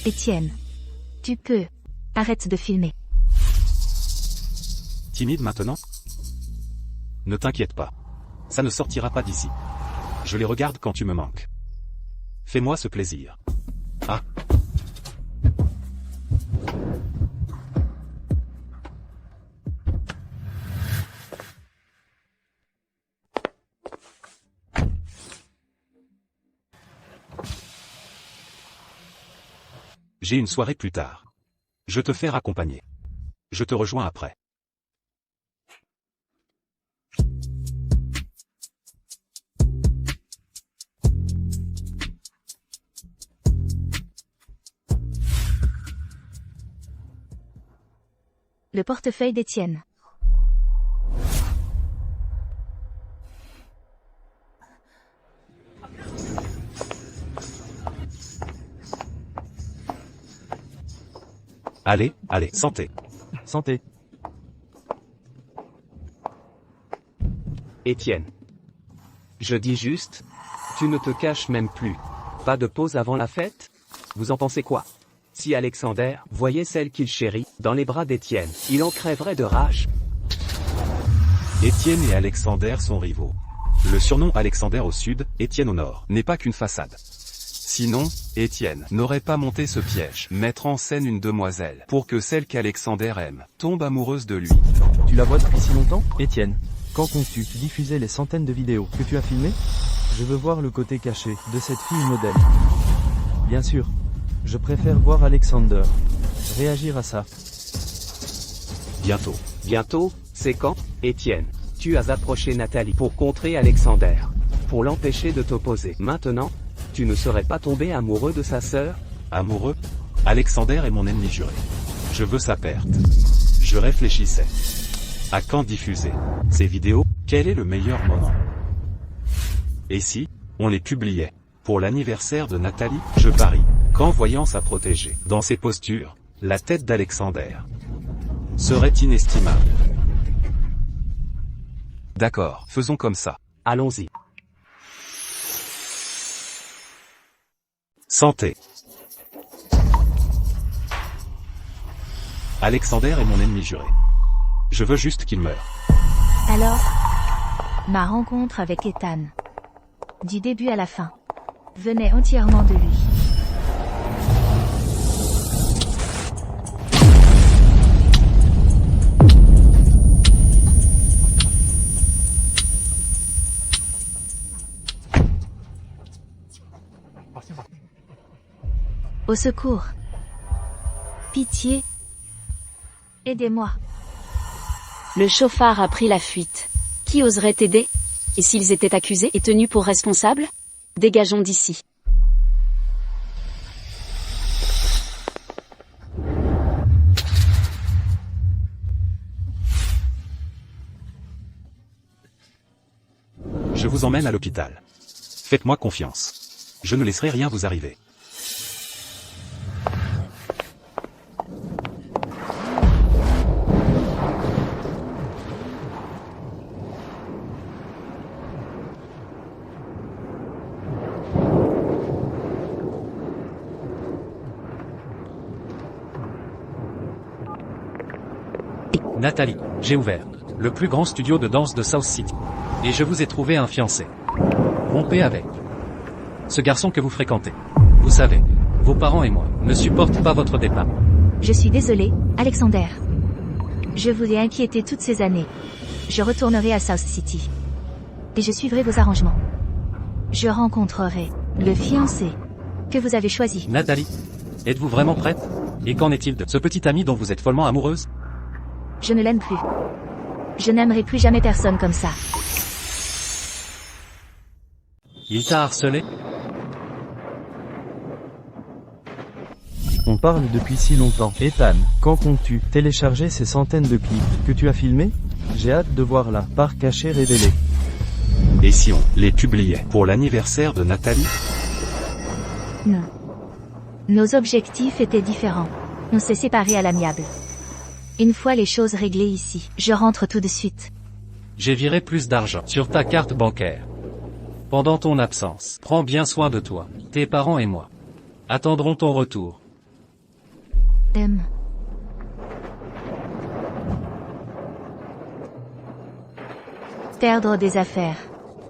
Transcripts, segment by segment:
Étienne. Tu peux. Arrête de filmer. Timide maintenant? Ne t'inquiète pas. Ça ne sortira pas d'ici. Je les regarde quand tu me manques. Fais-moi ce plaisir. Ah. J'ai une soirée plus tard. Je te fais raccompagner. Je te rejoins après. Le portefeuille d'Étienne. Allez, allez, santé. Santé. Étienne. Je dis juste, tu ne te caches même plus. Pas de pause avant la fête? Vous en pensez quoi? Si Alexander voyait celle qu'il chérit dans les bras d'Étienne, il en crèverait de rage. Étienne et Alexander sont rivaux. Le surnom Alexander au sud, Étienne au nord, n'est pas qu'une façade. Sinon, Étienne n'aurait pas monté ce piège, mettre en scène une demoiselle, pour que celle qu'Alexander aime, tombe amoureuse de lui. Tu la vois depuis si longtemps, Étienne? Quand comptes-tu diffuser les centaines de vidéos que tu as filmées? Je veux voir le côté caché de cette fille modèle. Bien sûr. Je préfère voir Alexander réagir à ça. Bientôt. Bientôt, c'est quand, Étienne? Tu as approché Nathalie pour contrer Alexander. Pour l'empêcher de t'opposer. Maintenant, tu ne serais pas tombé amoureux de sa sœur? Amoureux? Alexander est mon ennemi juré. Je veux sa perte. Je réfléchissais. À quand diffuser ces vidéos? Quel est le meilleur moment? Et si on les publiait pour l'anniversaire de Nathalie? Je parie qu'en voyant sa protégée dans ses postures, la tête d'Alexander serait inestimable. D'accord, faisons comme ça. Allons-y. Santé. Alexander est mon ennemi juré. Je veux juste qu'il meure. Alors, ma rencontre avec Ethan, du début à la fin, venait entièrement de lui. Au secours. Pitié. Aidez-moi. Le chauffard a pris la fuite. Qui oserait t'aider? Et s'ils étaient accusés et tenus pour responsables? Dégageons d'ici. Je vous emmène à l'hôpital. Faites-moi confiance. Je ne laisserai rien vous arriver. Nathalie, j'ai ouvert le plus grand studio de danse de South City. Et je vous ai trouvé un fiancé. Rompez avec ce garçon que vous fréquentez. Vous savez, vos parents et moi ne supportent pas votre départ. Je suis désolé, Alexander. Je vous ai inquiété toutes ces années. Je retournerai à South City. Et je suivrai vos arrangements. Je rencontrerai le fiancé que vous avez choisi. Nathalie, êtes-vous vraiment prête? Et qu'en est-il de ce petit ami dont vous êtes follement amoureuse? Je ne l'aime plus. Je n'aimerai plus jamais personne comme ça. Il t'a harcelé? On parle depuis si longtemps. Ethan, quand comptes-tu télécharger ces centaines de clips que tu as filmés? J'ai hâte de voir la part cachée révélée. Et si on les publiait pour l'anniversaire de Nathalie? Non. Nos objectifs étaient différents. On s'est séparés à l'amiable. Une fois les choses réglées ici, je rentre tout de suite. J'ai viré plus d'argent sur ta carte bancaire. Pendant ton absence, prends bien soin de toi, tes parents et moi attendrons ton retour. M. Perdre des affaires.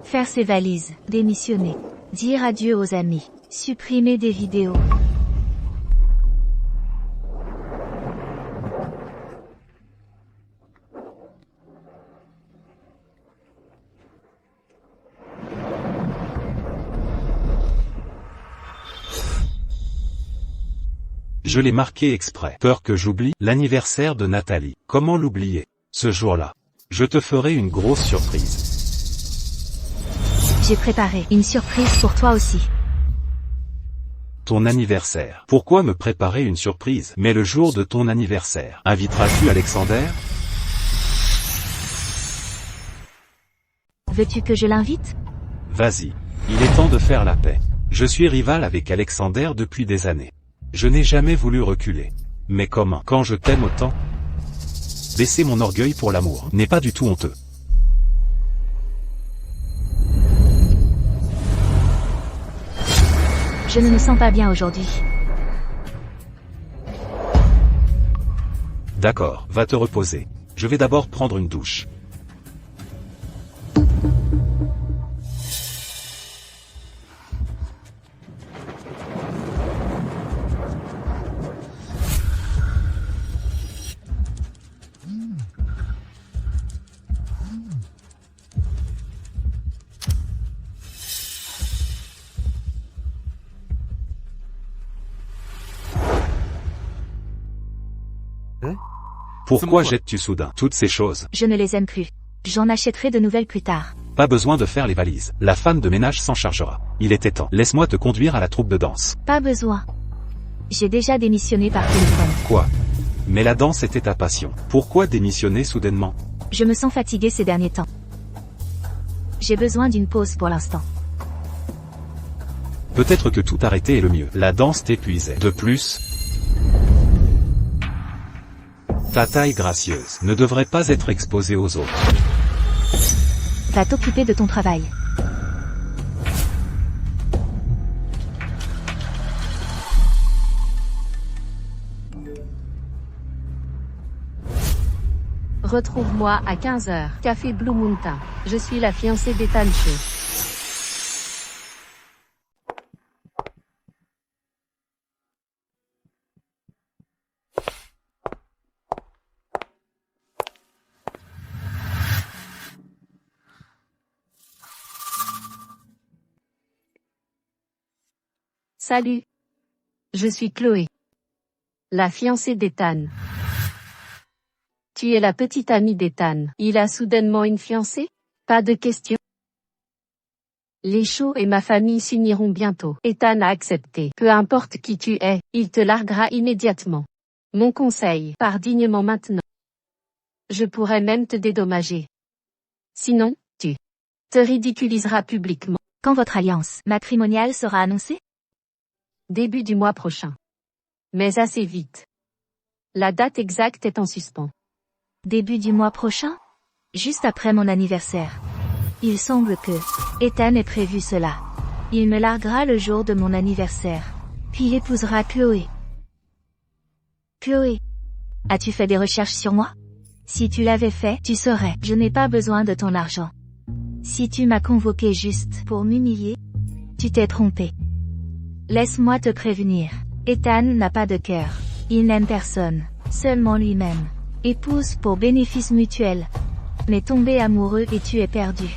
Faire ses valises. Démissionner. Dire adieu aux amis. Supprimer des vidéos. Je l'ai marqué exprès. Peur que j'oublie l'anniversaire de Nathalie. Comment l'oublier? Ce jour-là, je te ferai une grosse surprise. J'ai préparé une surprise pour toi aussi. Ton anniversaire. Pourquoi me préparer une surprise? Mais le jour de ton anniversaire, inviteras-tu Alexander? Veux-tu que je l'invite? Vas-y. Il est temps de faire la paix. Je suis rival avec Alexander depuis des années. Je n'ai jamais voulu reculer. Mais comment? Quand je t'aime autant? Baisser mon orgueil pour l'amour n'est pas du tout honteux. Je ne me sens pas bien aujourd'hui. D'accord, va te reposer. Je vais d'abord prendre une douche. Pourquoi jettes-tu soudain toutes ces choses? Je ne les aime plus. J'en achèterai de nouvelles plus tard. Pas besoin de faire les valises. La femme de ménage s'en chargera. Il était temps. Laisse-moi te conduire à la troupe de danse. Pas besoin. J'ai déjà démissionné par téléphone. Quoi? Mais la danse était ta passion. Pourquoi démissionner soudainement? Je me sens fatiguée ces derniers temps. J'ai besoin d'une pause pour l'instant. Peut-être que tout arrêter est le mieux. La danse t'épuisait. De plus, ta taille gracieuse ne devrait pas être exposée aux autres. Va t'occuper de ton travail. Retrouve-moi à 15h, Café Blue Mountain. Je suis la fiancée d'Ethan Shaw. Salut. Je suis Chloé. La fiancée d'Ethan. Tu es la petite amie d'Ethan. Il a soudainement une fiancée? Pas de question. Les Shaw et ma famille s'uniront bientôt. Ethan a accepté. Peu importe qui tu es, il te larguera immédiatement. Mon conseil, pars dignement maintenant. Je pourrais même te dédommager. Sinon, tu te ridiculiseras publiquement. Quand votre alliance matrimoniale sera annoncée? Début du mois prochain. Mais assez vite. La date exacte est en suspens. Début du mois prochain? Juste après mon anniversaire. Il semble que Ethan ait prévu cela. Il me larguera le jour de mon anniversaire. Puis il épousera Chloé. Chloé, as-tu fait des recherches sur moi? Si tu l'avais fait, tu saurais. Je n'ai pas besoin de ton argent. Si tu m'as convoqué juste pour m'humilier, tu t'es trompé. Laisse-moi te prévenir. Ethan n'a pas de cœur. Il n'aime personne, seulement lui-même. Épouse pour bénéfice mutuel. Mais tomber amoureux et tu es perdu.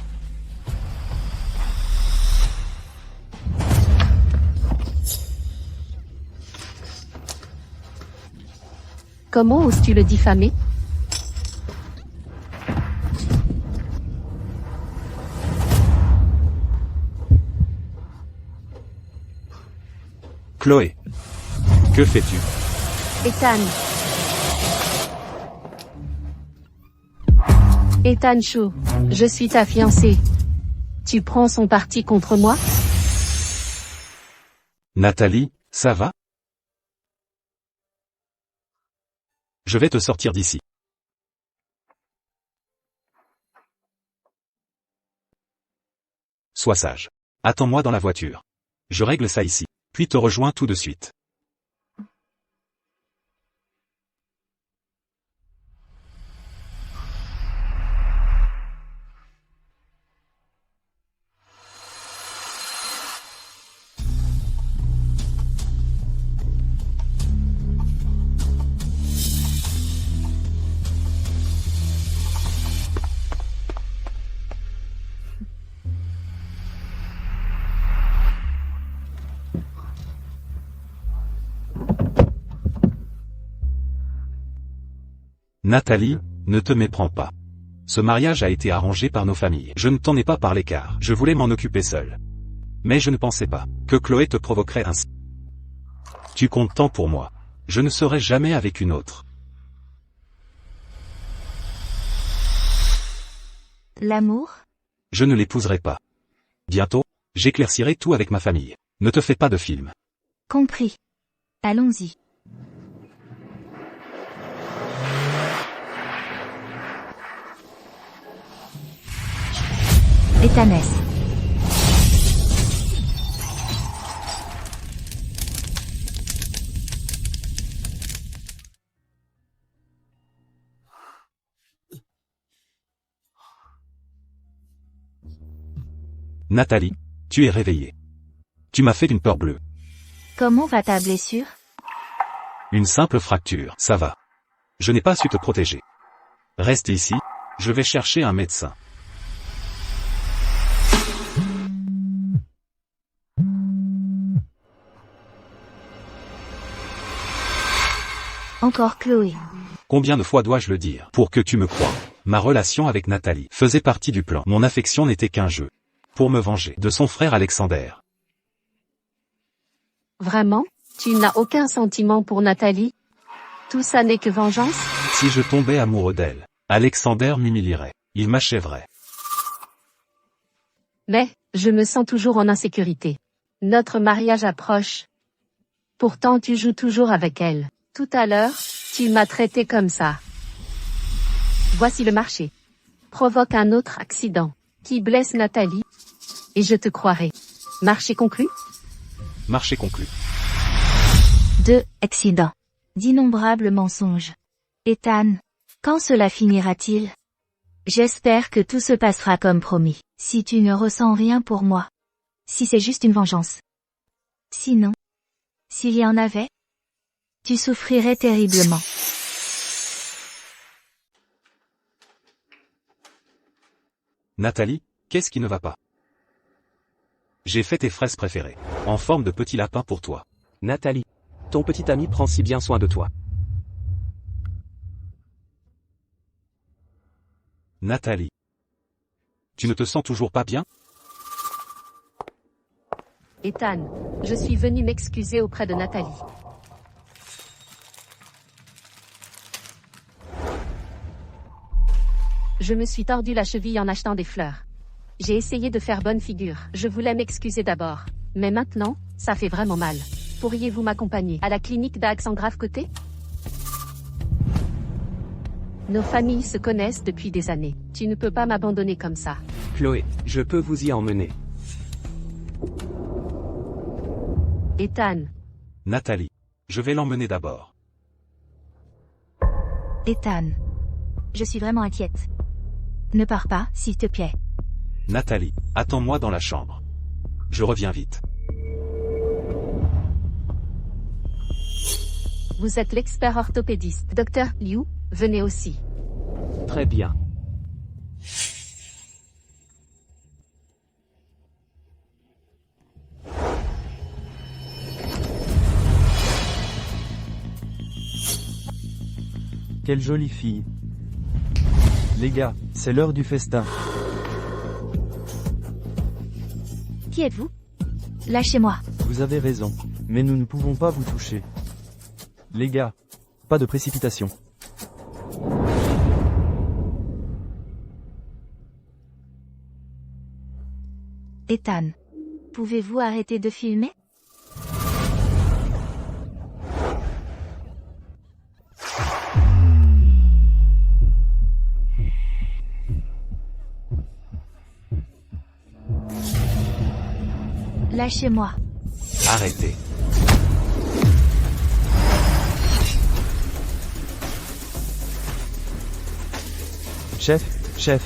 Comment oses-tu le diffamer? Chloé, que fais-tu? Ethan. Ethan Shaw, je suis ta fiancée. Tu prends son parti contre moi? Nathalie, ça va? Je vais te sortir d'ici. Sois sage. Attends-moi dans la voiture. Je règle ça ici, puis te rejoins tout de suite. Nathalie, ne te méprends pas. Ce mariage a été arrangé par nos familles. Je ne t'en ai pas parlé car je voulais m'en occuper seul. Mais je ne pensais pas que Chloé te provoquerait ainsi. Tu comptes tant pour moi. Je ne serai jamais avec une autre. L'amour? Je ne l'épouserai pas. Bientôt, j'éclaircirai tout avec ma famille. Ne te fais pas de film. Compris. Allons-y. Éthanès. Nathalie, tu es réveillée. Tu m'as fait une peur bleue. Comment va ta blessure? Une simple fracture, ça va. Je n'ai pas su te protéger. Reste ici, je vais chercher un médecin. Encore Chloé. Combien de fois dois-je le dire pour que tu me croies? Ma relation avec Nathalie faisait partie du plan. Mon affection n'était qu'un jeu. Pour me venger de son frère Alexander. Vraiment? Tu n'as aucun sentiment pour Nathalie? Tout ça n'est que vengeance? Si je tombais amoureux d'elle, Alexander m'humilierait. Il m'achèverait. Mais, je me sens toujours en insécurité. Notre mariage approche. Pourtant tu joues toujours avec elle. Tout à l'heure, tu m'as traité comme ça. Voici le marché. Provoque un autre accident, qui blesse Nathalie, et je te croirai. Marché conclu? Marché conclu. 2. Accident. D'innombrables mensonges. Ethan, quand cela finira-t-il? J'espère que tout se passera comme promis. Si tu ne ressens rien pour moi. Si c'est juste une vengeance. Sinon, s'il y en avait, tu souffrirais terriblement. Nathalie, qu'est-ce qui ne va pas? J'ai fait tes fraises préférées, en forme de petit lapin pour toi. Nathalie, ton petit ami prend si bien soin de toi. Nathalie. Tu ne te sens toujours pas bien? Ethan, je suis venu m'excuser auprès de Nathalie. Je me suis tordu la cheville en achetant des fleurs. J'ai essayé de faire bonne figure. Je voulais m'excuser d'abord. Mais maintenant, ça fait vraiment mal. Pourriez-vous m'accompagner à la clinique d'Axe en grave côté? Nos familles se connaissent depuis des années. Tu ne peux pas m'abandonner comme ça. Chloé, je peux vous y emmener. Ethan, Nathalie. Je vais l'emmener d'abord. Ethan. Je suis vraiment inquiète. Ne pars pas, s'il te plaît. Nathalie, attends-moi dans la chambre. Je reviens vite. vous êtes l'expert orthopédiste. Docteur Liu, venez aussi. Très bien. Quelle jolie fille. Les gars, c'est l'heure du festin. Qui êtes-vous? Lâchez-moi. Vous avez raison, mais nous ne pouvons pas vous toucher. Les gars, pas de précipitation. Ethan. Pouvez-vous arrêter de filmer? Lâchez-moi. Arrêtez. Chef.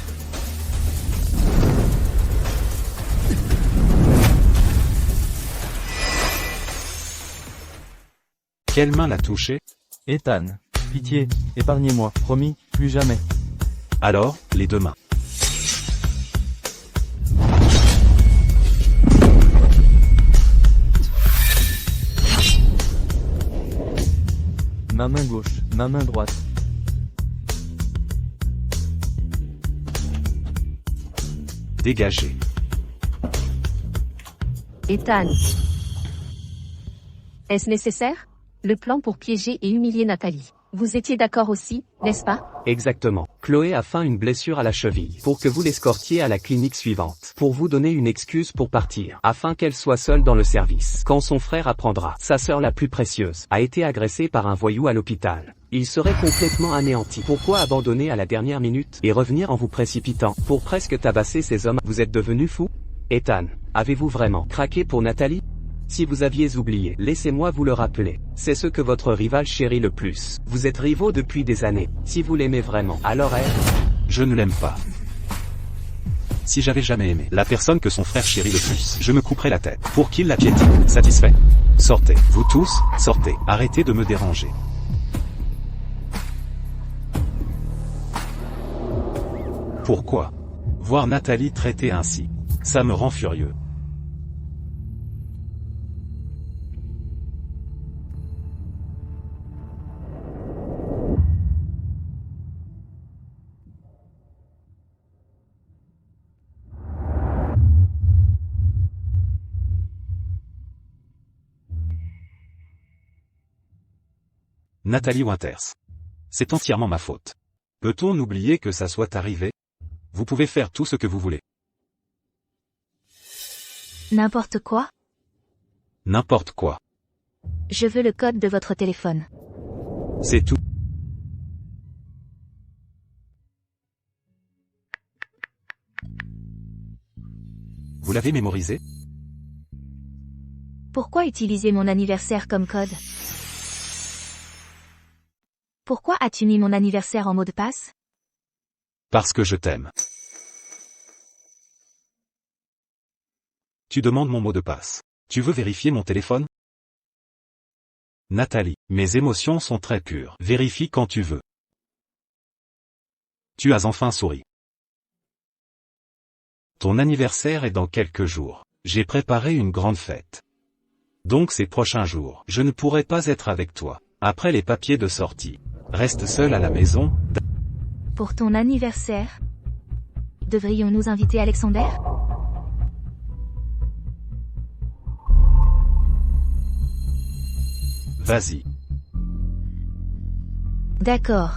Quelle main l'a touché? Ethan, pitié, épargnez-moi, promis, plus jamais. Alors, les deux mains. Ma main gauche, ma main droite. Dégagez. Ethan. Est-ce nécessaire? Le plan pour piéger et humilier Nathalie. Vous étiez d'accord aussi, n'est-ce pas? Exactement. Chloé a feint une blessure à la cheville pour que vous l'escortiez à la clinique suivante. Pour vous donner une excuse pour partir, afin qu'elle soit seule dans le service. Quand son frère apprendra, sa sœur la plus précieuse, a été agressée par un voyou à l'hôpital. Il serait complètement anéanti. Pourquoi abandonner à la dernière minute et revenir en vous précipitant pour presque tabasser ces hommes? Vous êtes devenu fou? Ethan, avez-vous vraiment craqué pour Nathalie? Si vous aviez oublié, laissez-moi vous le rappeler. C'est ce que votre rival chérit le plus. Vous êtes rivaux depuis des années. Si vous l'aimez vraiment, alors elle... Je ne l'aime pas. Si j'avais jamais aimé la personne que son frère chérit le plus, je me couperais la tête. Pour qu'il la piétine. Satisfait? Sortez. Vous tous, sortez. Arrêtez de me déranger. Pourquoi? Voir Nathalie traitée ainsi. Ça me rend furieux. Nathalie Winters. C'est entièrement ma faute. Peut-on oublier que ça soit arrivé? Vous pouvez faire tout ce que vous voulez. N'importe quoi? N'importe quoi. Je veux le code de votre téléphone. C'est tout. Vous l'avez mémorisé? Pourquoi utiliser mon anniversaire comme code? Pourquoi as-tu mis mon anniversaire en mot de passe? Parce que je t'aime. Tu demandes mon mot de passe. Tu veux vérifier mon téléphone? Nathalie, mes émotions sont très pures. Vérifie quand tu veux. Tu as enfin souri. Ton anniversaire est dans quelques jours. J'ai préparé une grande fête. Donc ces prochains jours, je ne pourrai pas être avec toi. Après les papiers de sortie. Reste seul à la maison. Pour ton anniversaire? Devrions-nous inviter Alexander? Vas-y. D'accord.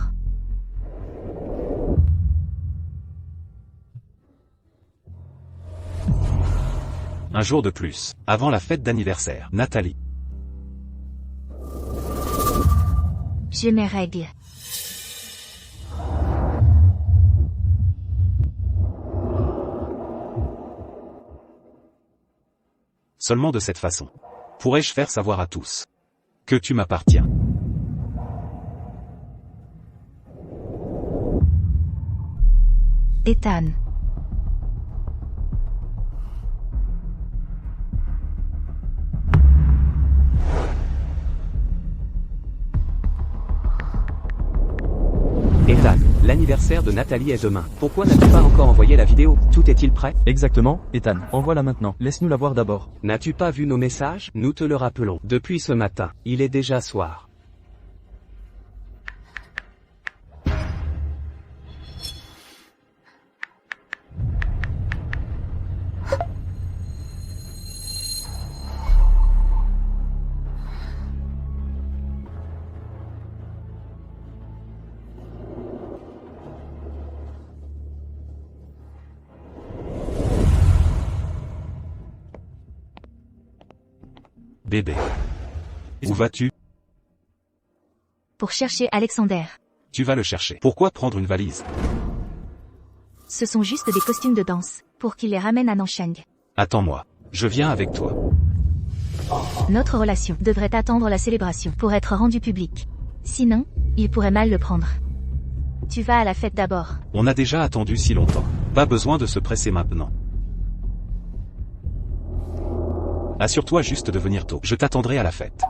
Un jour de plus, avant la fête d'anniversaire. Nathalie. J'ai mes règles. Seulement de cette façon. Pourrais-je faire savoir à tous que tu m'appartiens? Ethan. Ethan, l'anniversaire de Nathalie est demain. Pourquoi n'as-tu pas encore envoyé la vidéo? Tout est-il prêt? Exactement, Ethan. Envoie-la maintenant. Laisse-nous la voir d'abord. N'as-tu pas vu nos messages? Nous te le rappelons. Depuis ce matin, il est déjà soir. Bébé. Où vas-tu? Pour chercher Alexander. Tu vas le chercher. Pourquoi prendre une valise? Ce sont juste des costumes de danse, pour qu'il les ramène à Nanchang. Attends-moi. Je viens avec toi. Notre relation devrait attendre la célébration pour être rendue publique. Sinon, il pourrait mal le prendre. Tu vas à la fête d'abord. On a déjà attendu si longtemps. Pas besoin de se presser maintenant. Assure-toi juste de venir tôt. Je t'attendrai à la fête.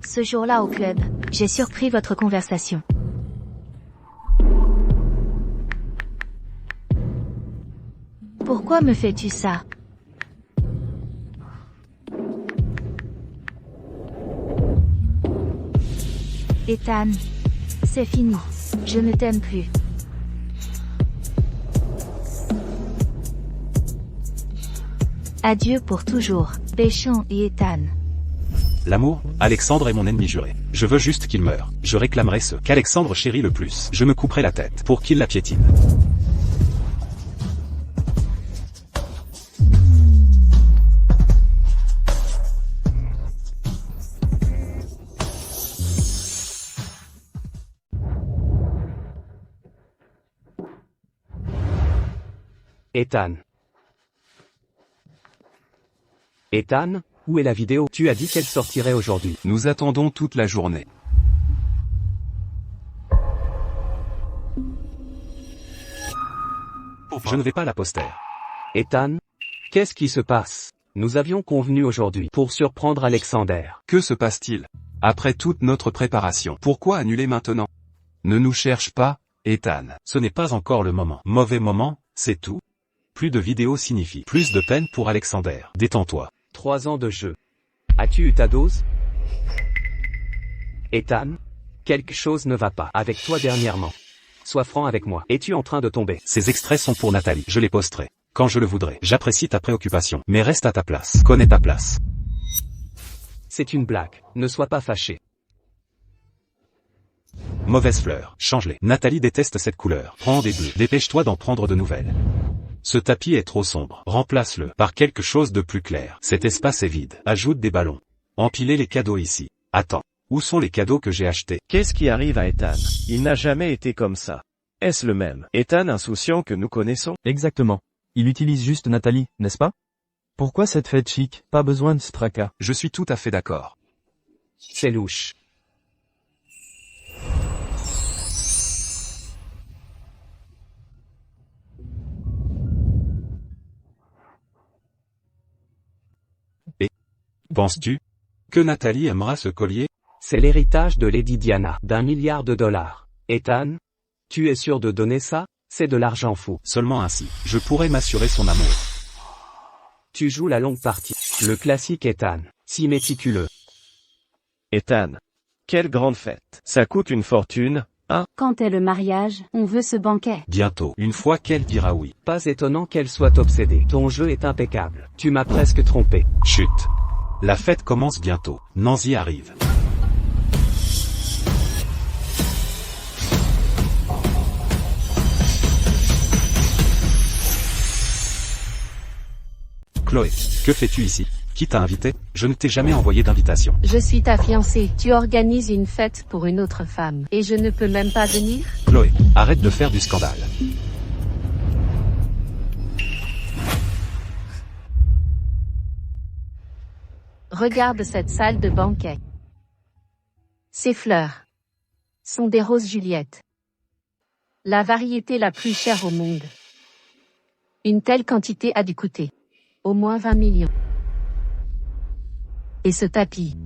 Ce jour-là au club, j'ai surpris votre conversation. Pourquoi me fais-tu ça? Ethan, c'est fini. Je ne t'aime plus. Adieu pour toujours, Béchon et Ethan. L'amour, Alexandre est mon ennemi juré. Je veux juste qu'il meure. Je réclamerai ce qu'Alexandre chérit le plus. Je me couperai la tête pour qu'il la piétine. Ethan. Ethan, où est la vidéo? Tu as dit qu'elle sortirait aujourd'hui. Nous attendons toute la journée. Je ne vais pas la poster. Ethan, qu'est-ce qui se passe? Nous avions convenu aujourd'hui pour surprendre Alexander. Que se passe-t-il? Après toute notre préparation, pourquoi annuler maintenant? Ne nous cherche pas, Ethan. Ce n'est pas encore le moment. Mauvais moment, c'est tout. Plus de vidéos signifie plus de peine pour Alexander. Détends-toi. 3 ans de jeu. As-tu eu ta dose? Ethan, quelque chose ne va pas avec toi dernièrement. Sois franc avec moi. Es-tu en train de tomber? Ces extraits sont pour Nathalie. Je les posterai quand je le voudrai. J'apprécie ta préoccupation, mais reste à ta place. Connais ta place. C'est une blague. Ne sois pas fâché. Mauvaise fleur. Change-les. Nathalie déteste cette couleur. Prends des bleus. Dépêche-toi d'en prendre de nouvelles. Ce tapis est trop sombre. Remplace-le par quelque chose de plus clair. Cet espace est vide. Ajoute des ballons. Empilez les cadeaux ici. Attends. Où sont les cadeaux que j'ai achetés? Qu'est-ce qui arrive à Ethan? Il n'a jamais été comme ça. Est-ce le même Ethan insouciant que nous connaissons? Exactement. Il utilise juste Nathalie, n'est-ce pas? Pourquoi cette fête chic? Pas besoin de ce tracas. Je suis tout à fait d'accord. C'est louche. Penses-tu que Nathalie aimera ce collier? C'est l'héritage de Lady Diana, d'1 milliard de dollars. Ethan, tu es sûr de donner ça? C'est de l'argent fou. Seulement ainsi, je pourrai m'assurer son amour. Tu joues la longue partie. Le classique Ethan, si méticuleux. Ethan. Quelle grande fête. Ça coûte une fortune, hein? Quand est le mariage? On veut ce banquet. Bientôt, une fois qu'elle dira oui. Pas étonnant qu'elle soit obsédée. Ton jeu est impeccable. Tu m'as presque trompé. Chut. La fête commence bientôt. Nancy arrive. Chloé, que fais-tu ici? Qui t'a invité? Je ne t'ai jamais envoyé d'invitation. Je suis ta fiancée. Tu organises une fête pour une autre femme. Et je ne peux même pas venir? Chloé, arrête de faire du scandale. Regarde cette salle de banquet. Ces fleurs sont des roses Juliette. La variété la plus chère au monde. Une telle quantité a dû coûter au moins 20 millions. Et ce tapis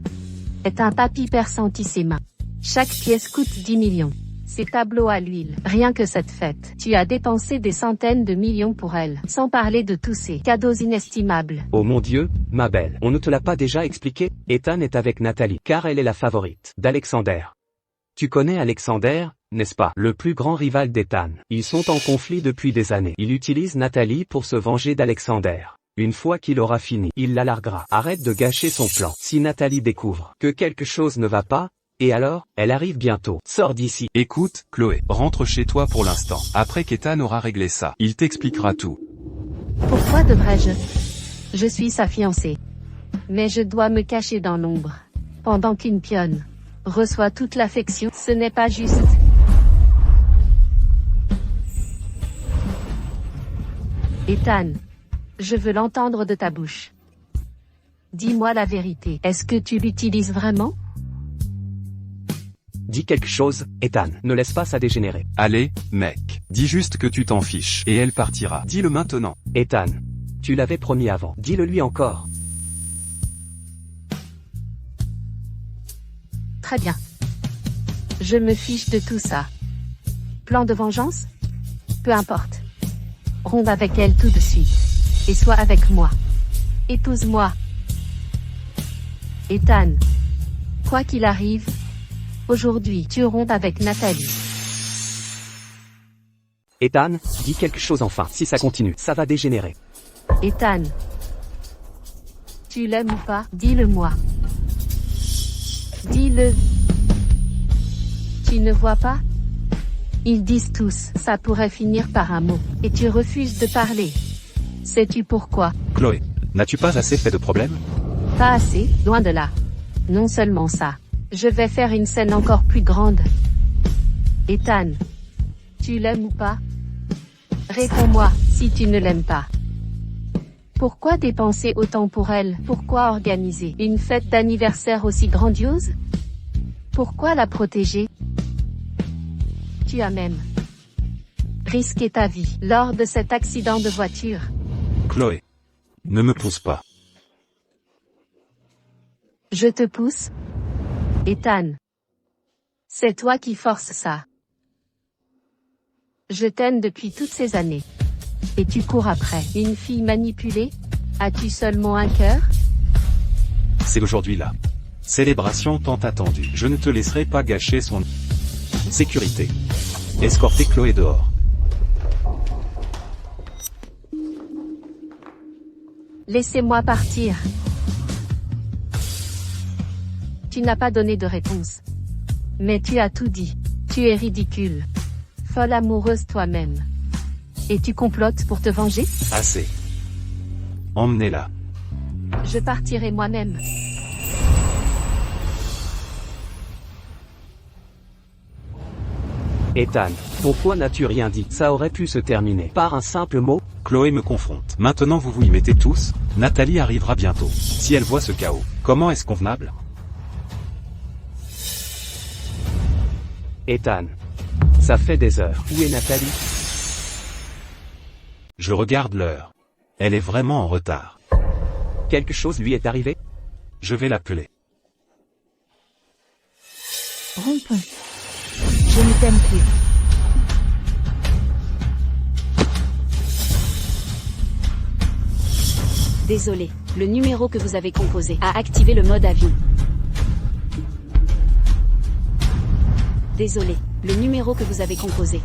est un tapis perçant mains. Chaque pièce coûte 10 millions. Ces tableaux à l'huile, rien que cette fête. Tu as dépensé des centaines de millions pour elle, sans parler de tous ces cadeaux inestimables. Oh mon Dieu, ma belle, on ne te l'a pas déjà expliqué? Ethan est avec Nathalie, car elle est la favorite d'Alexander. Tu connais Alexander, n'est-ce pas? Le plus grand rival d'Ethan. Ils sont en conflit depuis des années. Il utilise Nathalie pour se venger d'Alexander. Une fois qu'il aura fini, il la larguera. Arrête de gâcher son plan. Si Nathalie découvre que quelque chose ne va pas, et alors, elle arrive bientôt. Sors d'ici. Écoute, Chloé, rentre chez toi pour l'instant. Après qu'Ethan aura réglé ça, il t'expliquera tout. Pourquoi devrais-je? Je suis sa fiancée. Mais je dois me cacher dans l'ombre. Pendant qu'une pionne reçoit toute l'affection, ce n'est pas juste. Ethan, je veux l'entendre de ta bouche. Dis-moi la vérité. Est-ce que tu l'utilises vraiment? Dis quelque chose, Ethan. Ne laisse pas ça dégénérer. Allez, mec, dis juste que tu t'en fiches, et elle partira. Dis-le maintenant. Ethan, tu l'avais promis avant. Dis-le lui encore. Très bien. Je me fiche de tout ça. Plan de vengeance? Peu importe. Romps avec elle tout de suite. Et sois avec moi. Épouse-moi. Ethan. Quoi qu'il arrive, aujourd'hui tu rompes avec Nathalie. Ethan, dis quelque chose enfin. Si ça continue, ça va dégénérer. Ethan. Tu l'aimes ou pas? Dis-le-moi. Dis-le. Tu ne vois pas? Ils disent tous, ça pourrait finir par un mot. Et tu refuses de parler. Sais-tu pourquoi? Chloé, n'as-tu pas assez fait de problèmes? Pas assez, loin de là. Non seulement ça. Je vais faire une scène encore plus grande. Ethan. Tu l'aimes ou pas? Réponds-moi, si tu ne l'aimes pas. Pourquoi dépenser autant pour elle? Pourquoi organiser une fête d'anniversaire aussi grandiose? Pourquoi la protéger? Tu as même risqué ta vie lors de cet accident de voiture. Chloé, ne me pousse pas. Je te pousse? Ethan. C'est toi qui forces ça. Je t'aime depuis toutes ces années. Et tu cours après une fille manipulée? As-tu seulement un cœur? C'est aujourd'hui là. Célébration tant attendue. Je ne te laisserai pas gâcher son sécurité. Escortez Chloé dehors. Laissez-moi partir. Tu n'as pas donné de réponse. Mais tu as tout dit. Tu es ridicule. Folle amoureuse toi-même. Et tu complotes pour te venger? Assez. Emmenez-la. Je partirai moi-même. Ethan, pourquoi n'as-tu rien dit? Ça aurait pu se terminer par un simple mot. Chloé me confronte. Maintenant vous vous y mettez tous, Nathalie arrivera bientôt. Si elle voit ce chaos, comment est-ce convenable? Ethan. Ça fait des heures. Où est Nathalie? Je regarde l'heure. Elle est vraiment en retard. Quelque chose lui est arrivé? Je vais l'appeler. Rompons. Je ne t'aime plus. Désolé, le numéro que vous avez composé a activé le mode avion. Désolé, le numéro que vous avez composé.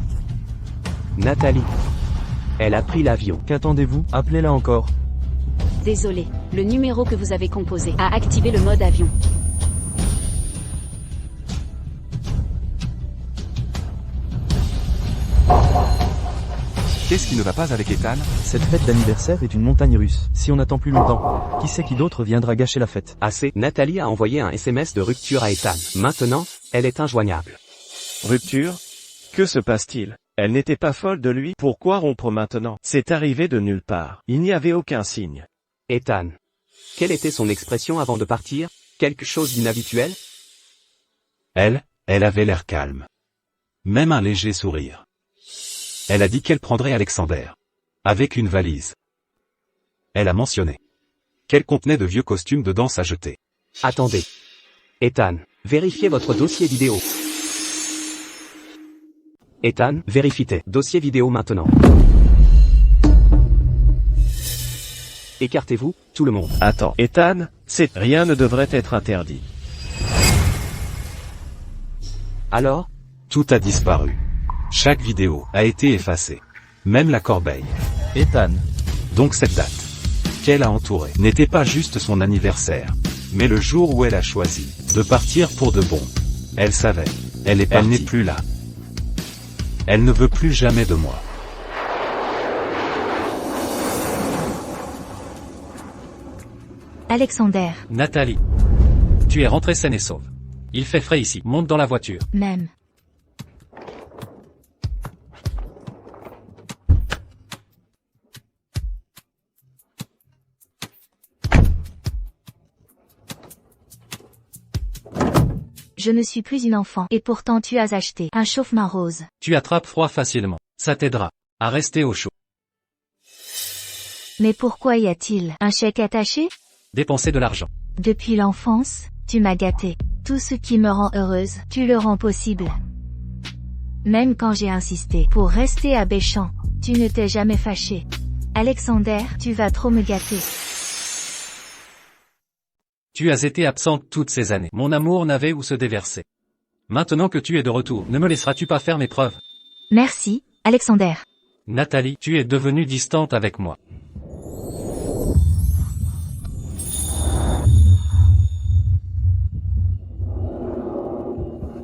Nathalie. Elle a pris l'avion. Qu'attendez-vous? Appelez-la encore. Désolé, le numéro que vous avez composé a activé le mode avion. Qu'est-ce qui ne va pas avec Ethan? Cette fête d'anniversaire est une montagne russe. Si on attend plus longtemps, qui sait qui d'autre viendra gâcher la fête? Assez. Nathalie a envoyé un SMS de rupture à Ethan. Maintenant, elle est injoignable. Rupture? Que se passe-t-il? Elle n'était pas folle de lui, pourquoi rompre maintenant? C'est arrivé de nulle part. Il n'y avait aucun signe. Ethan. Quelle était son expression avant de partir? Quelque chose d'inhabituel? Elle avait l'air calme. Même un léger sourire. Elle a dit qu'elle prendrait Alexander. Avec une valise. Elle a mentionné qu'elle contenait de vieux costumes de danse à jeter. Attendez. Ethan, vérifiez votre dossier vidéo. Ethan, vérifie tes dossiers vidéo maintenant. Écartez-vous, tout le monde. Attends, Ethan, rien ne devrait être interdit. Alors? Tout a disparu. Chaque vidéo a été effacée. Même la corbeille. Ethan. Donc cette date qu'elle a entourée n'était pas juste son anniversaire, mais le jour où elle a choisi de partir pour de bon. Elle savait. Elle n'est plus là. Elle ne veut plus jamais de moi. Alexander, Nathalie. Tu es rentrée saine et sauve. Il fait frais ici. Monte dans la voiture. même. Je ne suis plus une enfant, et pourtant tu as acheté un chauffe-main rose. Tu attrapes froid facilement. Ça t'aidera à rester au chaud. Mais pourquoi y a-t-il un chèque attaché? Dépenser de l'argent. Depuis l'enfance, tu m'as gâté. Tout ce qui me rend heureuse, tu le rends possible. Même quand j'ai insisté pour rester à Béchamp, Tu ne t'es jamais fâché. Alexander, tu vas trop me gâter. Tu as été absente toutes ces années. Mon amour n'avait où se déverser. Maintenant que tu es de retour, ne me laisseras-tu pas faire mes preuves? Merci, Alexander. Nathalie, tu es devenue distante avec moi.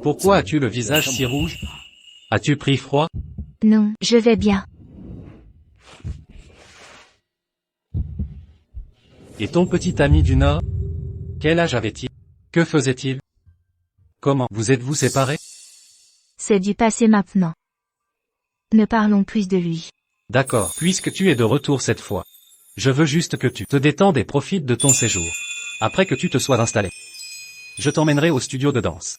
Pourquoi as-tu le visage si rouge? As-tu pris froid? Non, je vais bien. Et ton petit ami du Nord? Quel âge avait-il? Que faisait-il? Comment vous êtes-vous séparés? C'est du passé maintenant. Ne parlons plus de lui. D'accord, puisque tu es de retour cette fois. Je veux juste que tu te détendes et profites de ton séjour. Après que tu te sois installé. Je t'emmènerai au studio de danse.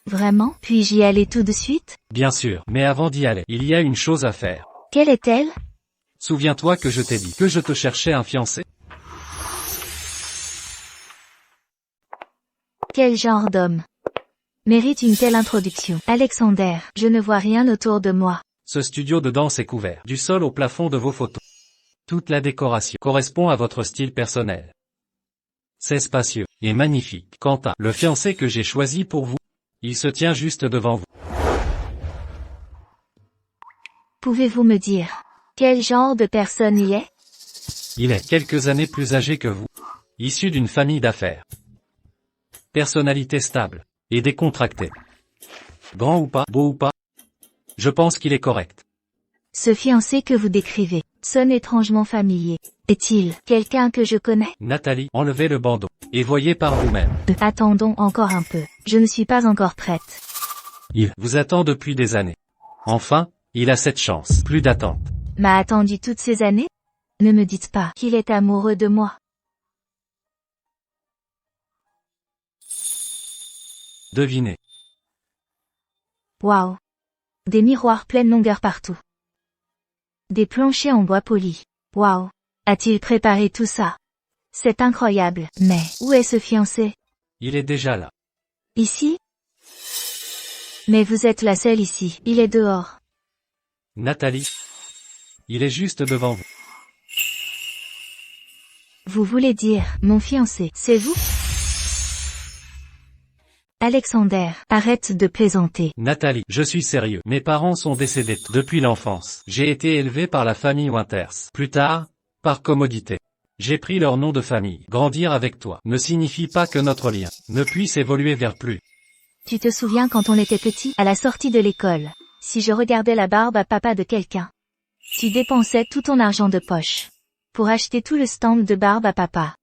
Vraiment? Puis-je y aller tout de suite? Bien sûr, mais avant d'y aller, il y a une chose à faire. Quelle est-elle? Souviens-toi que je t'ai dit que je te cherchais un fiancé? Quel genre d'homme mérite une telle introduction? Alexander, je ne vois rien autour de moi. Ce studio de danse est couvert, du sol au plafond de vos photos. Toute la décoration correspond à votre style personnel. C'est spacieux et magnifique. Quant à le fiancé que j'ai choisi pour vous, il se tient juste devant vous. Pouvez-vous me dire quel genre de personne il est? Il est quelques années plus âgé que vous. Issu d'une famille d'affaires. Personnalité stable et décontractée. Grand ou pas, beau ou pas, je pense qu'il est correct. Ce fiancé que vous décrivez sonne étrangement familier. Est-il quelqu'un que je connais? Nathalie, enlevez le bandeau et voyez par vous-même. Attendons encore un peu. Je ne suis pas encore prête. Il vous attend depuis des années. Enfin, il a cette chance. Plus d'attente. M'a attendu toutes ces années? Ne me dites pas qu'il est amoureux de moi. Devinez. Waouh. Des miroirs pleine longueur partout. Des planchers en bois poli. Waouh. A-t-il préparé tout ça? C'est incroyable. Mais, où est ce fiancé? Il est déjà là. Ici? Mais vous êtes la seule ici. Il est dehors. Nathalie. Il est juste devant vous. Vous voulez dire, mon fiancé, c'est vous? Alexander, arrête de plaisanter. Nathalie, je suis sérieux. Mes parents sont décédés depuis l'enfance. J'ai été élevé par la famille Winters. Plus tard, par commodité. J'ai pris leur nom de famille. Grandir avec toi ne signifie pas que notre lien ne puisse évoluer vers plus. Tu te souviens quand on était petit, à la sortie de l'école, si je regardais la barbe à papa de quelqu'un, tu dépensais tout ton argent de poche pour acheter tout le stand de barbe à papa.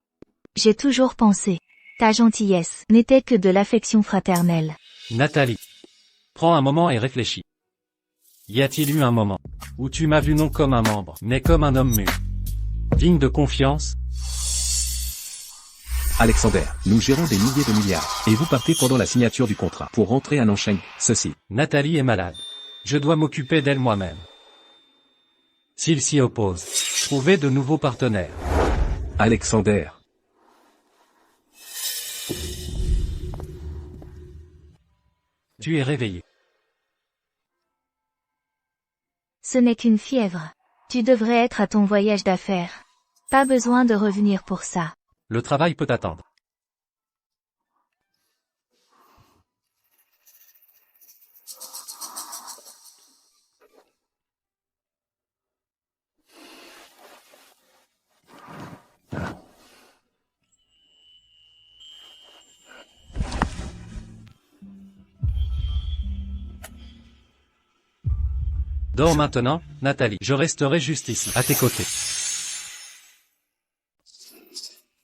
J'ai toujours pensé, ta gentillesse n'était que de l'affection fraternelle. Nathalie, prends un moment et réfléchis. Y a-t-il eu un moment où tu m'as vu non comme un membre, mais comme un homme mûr, digne de confiance? Alexander, nous gérons des milliers de milliards, et vous partez pendant la signature du contrat pour rentrer à Nancheng, ceci. Nathalie est malade. Je dois m'occuper d'elle moi-même. S'il s'y oppose, trouvez de nouveaux partenaires. Alexander. Tu es réveillé. Ce n'est qu'une fièvre. Tu devrais être à ton voyage d'affaires. Pas besoin de revenir pour ça. Le travail peut attendre. Dors maintenant, Nathalie. Je resterai juste ici, à tes côtés.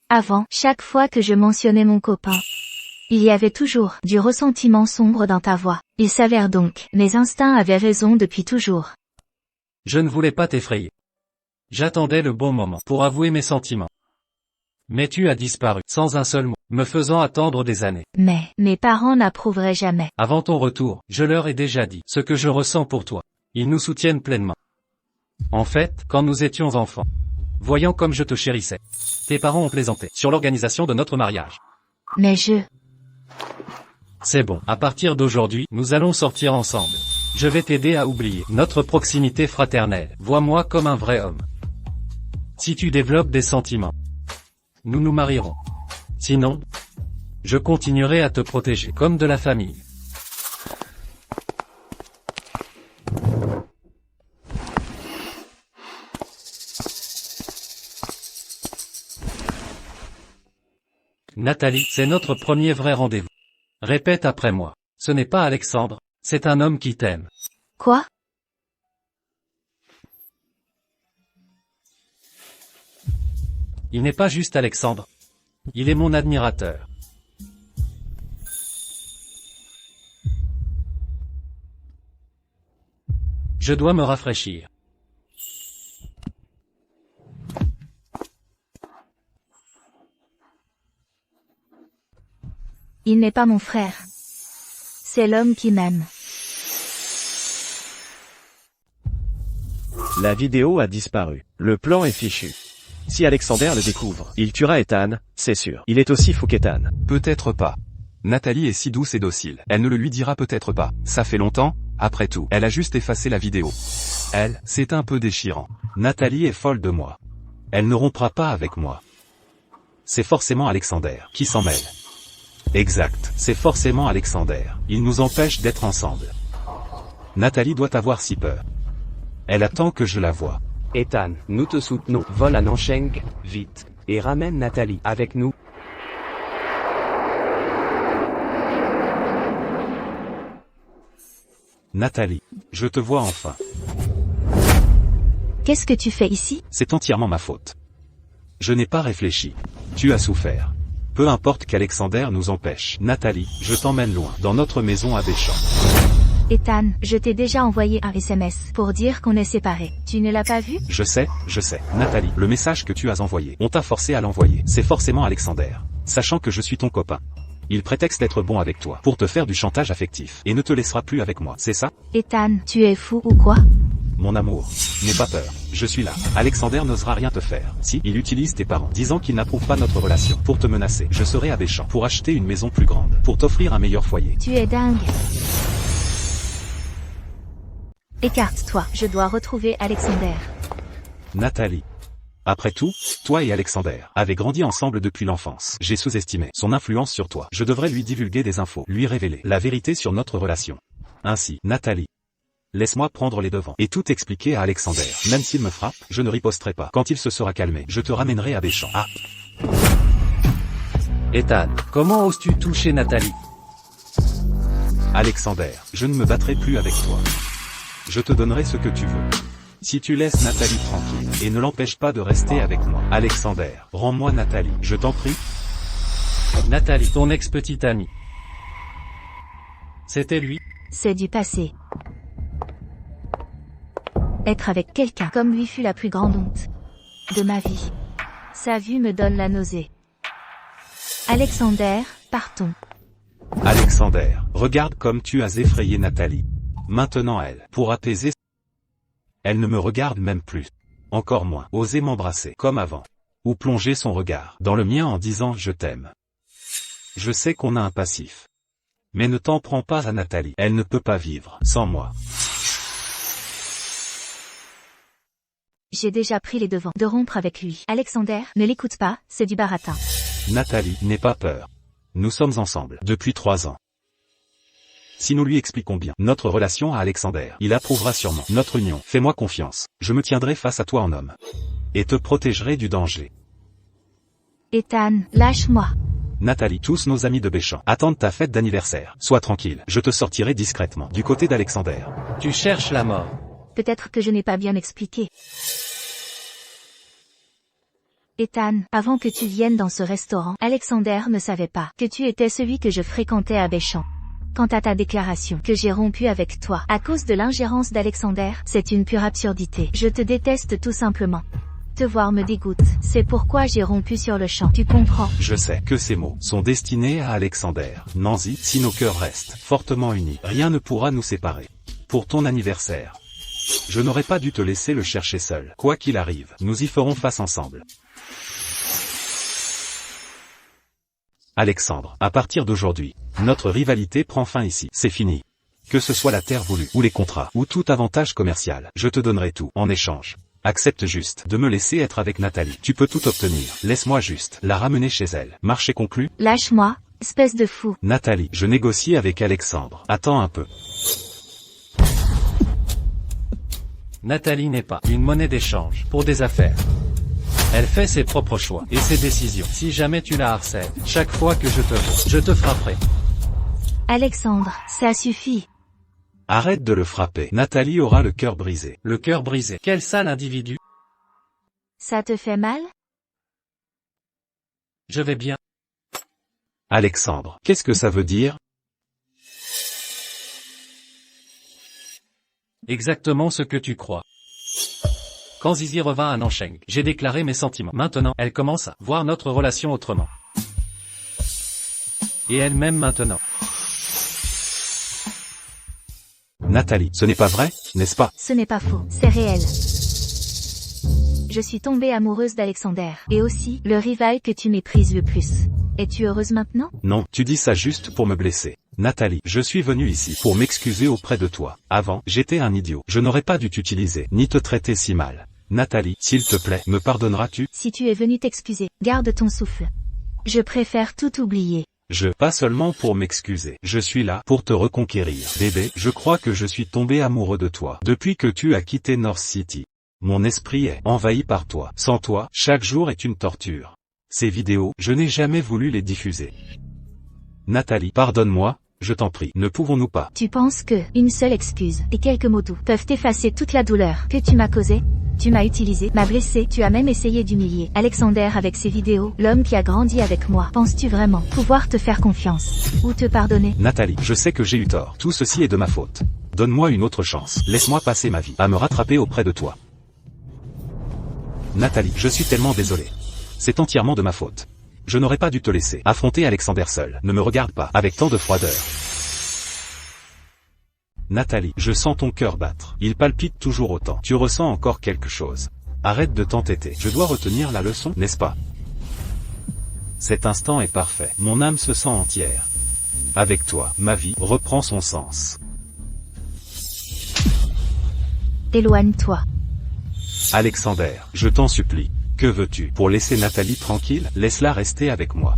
Avant, chaque fois que je mentionnais mon copain, il y avait toujours du ressentiment sombre dans ta voix. Il s'avère donc, mes instincts avaient raison depuis toujours. Je ne voulais pas t'effrayer. J'attendais le bon moment pour avouer mes sentiments. Mais tu as disparu, sans un seul mot, me faisant attendre des années. Mais, mes parents n'approuveraient jamais. Avant ton retour, je leur ai déjà dit ce que je ressens pour toi. Ils nous soutiennent pleinement. En fait, quand nous étions enfants, voyant comme je te chérissais, tes parents ont plaisanté sur l'organisation de notre mariage. Mais C'est bon, à partir d'aujourd'hui, nous allons sortir ensemble. Je vais t'aider à oublier notre proximité fraternelle. Vois-moi comme un vrai homme. Si tu développes des sentiments, nous nous marierons. Sinon, je continuerai à te protéger comme de la famille. Nathalie, c'est notre premier vrai rendez-vous. Répète après moi. Ce n'est pas Alexandre, c'est un homme qui t'aime. Quoi? Il n'est pas juste Alexandre. Il est mon admirateur. Je dois me rafraîchir. Il n'est pas mon frère. C'est l'homme qui m'aime. La vidéo a disparu. Le plan est fichu. Si Alexander le découvre, il tuera Ethan, c'est sûr. Il est aussi fou qu'Ethan. Peut-être pas. Nathalie est si douce et docile. Elle ne le lui dira peut-être pas. Ça fait longtemps, après tout. Elle a juste effacé la vidéo. Elle, c'est un peu déchirant. Nathalie est folle de moi. Elle ne rompra pas avec moi. C'est forcément Alexander qui s'en mêle. Exact, c'est forcément Alexander. Il nous empêche d'être ensemble. Nathalie doit avoir si peur. Elle attend que je la voie. Ethan, nous te soutenons. Vole à Nansheng, vite. Et ramène Nathalie avec nous. Nathalie, je te vois enfin. Qu'est-ce que tu fais ici? C'est entièrement ma faute. Je n'ai pas réfléchi. Tu as souffert. Peu importe qu'Alexander nous empêche. Nathalie, je t'emmène loin, dans notre maison à Deschamps. Ethan, je t'ai déjà envoyé un SMS pour dire qu'on est séparés. Tu ne l'as pas vu? Je sais. Nathalie, le message que tu as envoyé, on t'a forcé à l'envoyer. C'est forcément Alexander. Sachant que je suis ton copain. Il prétexte d'être bon avec toi, pour te faire du chantage affectif, et ne te laissera plus avec moi, c'est ça? Ethan, tu es fou ou quoi? Mon amour, n'aie pas peur, je suis là. Alexander n'osera rien te faire. Si, il utilise tes parents, disant qu'il n'approuve pas notre relation, pour te menacer. Je serai à Deschamps, pour acheter une maison plus grande, pour t'offrir un meilleur foyer. Tu es dingue. Écarte-toi, je dois retrouver Alexander. Nathalie. Après tout, toi et Alexander avez grandi ensemble depuis l'enfance. J'ai sous-estimé son influence sur toi. Je devrais lui divulguer des infos, lui révéler la vérité sur notre relation. Ainsi, Nathalie. Laisse-moi prendre les devants et tout expliquer à Alexander. Même s'il me frappe, je ne riposterai pas. Quand il se sera calmé, je te ramènerai à Deschamps. Ah. Ethan, comment oses-tu toucher Nathalie? Alexander, je ne me battrai plus avec toi. Je te donnerai ce que tu veux. Si tu laisses Nathalie tranquille, et ne l'empêches pas de rester avec moi. Alexander, rends-moi Nathalie, je t'en prie. Nathalie, ton ex-petite amie. C'était lui? C'est du passé. Être avec quelqu'un comme lui fut la plus grande honte de ma vie. Sa vue me donne la nausée. Alexander, partons. Alexander, regarde comme tu as effrayé Nathalie. Maintenant elle, pour apaiser, elle ne me regarde même plus. Encore moins, oser m'embrasser comme avant. Ou plonger son regard dans le mien en disant je t'aime. Je sais qu'on a un passif. Mais ne t'en prends pas à Nathalie, elle ne peut pas vivre sans moi. J'ai déjà pris les devants de rompre avec lui. Alexander, ne l'écoute pas, c'est du baratin. Nathalie, n'aie pas peur. Nous sommes ensemble depuis 3 ans. Si nous lui expliquons bien notre relation à Alexander, il approuvera sûrement notre union. Fais-moi confiance, je me tiendrai face à toi en homme. Et te protégerai du danger. Ethan, lâche-moi. Nathalie, tous nos amis de Deschamps attendent ta fête d'anniversaire. Sois tranquille, je te sortirai discrètement du côté d'Alexander. Tu cherches la mort. Peut-être que je n'ai pas bien expliqué. Ethan, avant que tu viennes dans ce restaurant, Alexander ne savait pas que tu étais celui que je fréquentais à Deschamps. Quant à ta déclaration que j'ai rompu avec toi à cause de l'ingérence d'Alexander, c'est une pure absurdité. Je te déteste tout simplement. Te voir me dégoûte, c'est pourquoi j'ai rompu sur le champ, tu comprends? Je sais que ces mots sont destinés à Alexander. Nancy, si nos cœurs restent fortement unis, rien ne pourra nous séparer. Pour ton anniversaire, je n'aurais pas dû te laisser le chercher seul. Quoi qu'il arrive, nous y ferons face ensemble. Alexandre, à partir d'aujourd'hui, notre rivalité prend fin ici. C'est fini. Que ce soit la terre voulue, ou les contrats, ou tout avantage commercial, je te donnerai tout, en échange. Accepte juste de me laisser être avec Nathalie. Tu peux tout obtenir. Laisse-moi juste la ramener chez elle. Marché conclu? Lâche-moi, espèce de fou. Nathalie, je négocie avec Alexandre. Attends un peu. Nathalie n'est pas une monnaie d'échange pour des affaires. Elle fait ses propres choix et ses décisions. Si jamais tu la harcèles, chaque fois que je te vois, je te frapperai. Alexandre, ça suffit. Arrête de le frapper. Nathalie aura le cœur brisé. Le cœur brisé. Quel sale individu. Ça te fait mal? Je vais bien. Alexandre, qu'est-ce que ça veut dire? Exactement ce que tu crois. Quand Zizi revint à Nancheng, j'ai déclaré mes sentiments. Maintenant, elle commence à voir notre relation autrement. Et elle m'aime maintenant. Nathalie, ce n'est pas vrai, n'est-ce pas? Ce n'est pas faux, c'est réel. Je suis tombée amoureuse d'Alexander, et aussi, le rival que tu méprises le plus. Es-tu heureuse maintenant? Non, tu dis ça juste pour me blesser. Nathalie, je suis venu ici pour m'excuser auprès de toi. Avant, j'étais un idiot. Je n'aurais pas dû t'utiliser, ni te traiter si mal. Nathalie, s'il te plaît, me pardonneras-tu? Si tu es venu t'excuser, garde ton souffle. Je préfère tout oublier. Pas seulement pour m'excuser. Je suis là pour te reconquérir. Bébé, je crois que je suis tombé amoureux de toi depuis que tu as quitté North City. Mon esprit est envahi par toi. Sans toi, chaque jour est une torture. Ces vidéos, je n'ai jamais voulu les diffuser. Nathalie, pardonne-moi, je t'en prie. Ne pouvons-nous pas? Tu penses que une seule excuse et quelques mots doux peuvent effacer toute la douleur que tu m'as causée? Tu m'as utilisé, m'as blessé, tu as même essayé d'humilier Alexander avec ses vidéos, l'homme qui a grandi avec moi. Penses-tu vraiment pouvoir te faire confiance ou te pardonner? Nathalie, je sais que j'ai eu tort. Tout ceci est de ma faute. Donne-moi une autre chance. Laisse-moi passer ma vie à me rattraper auprès de toi. Nathalie, je suis tellement désolé. C'est entièrement de ma faute. Je n'aurais pas dû te laisser affronter Alexander seul. Ne me regarde pas avec tant de froideur. Nathalie, je sens ton cœur battre. Il palpite toujours autant. Tu ressens encore quelque chose. Arrête de t'entêter. Je dois retenir la leçon, n'est-ce pas? Cet instant est parfait. Mon âme se sent entière. Avec toi, ma vie reprend son sens. Éloigne-toi. Alexander, je t'en supplie. Que veux-tu? Pour laisser Nathalie tranquille, laisse-la rester avec moi.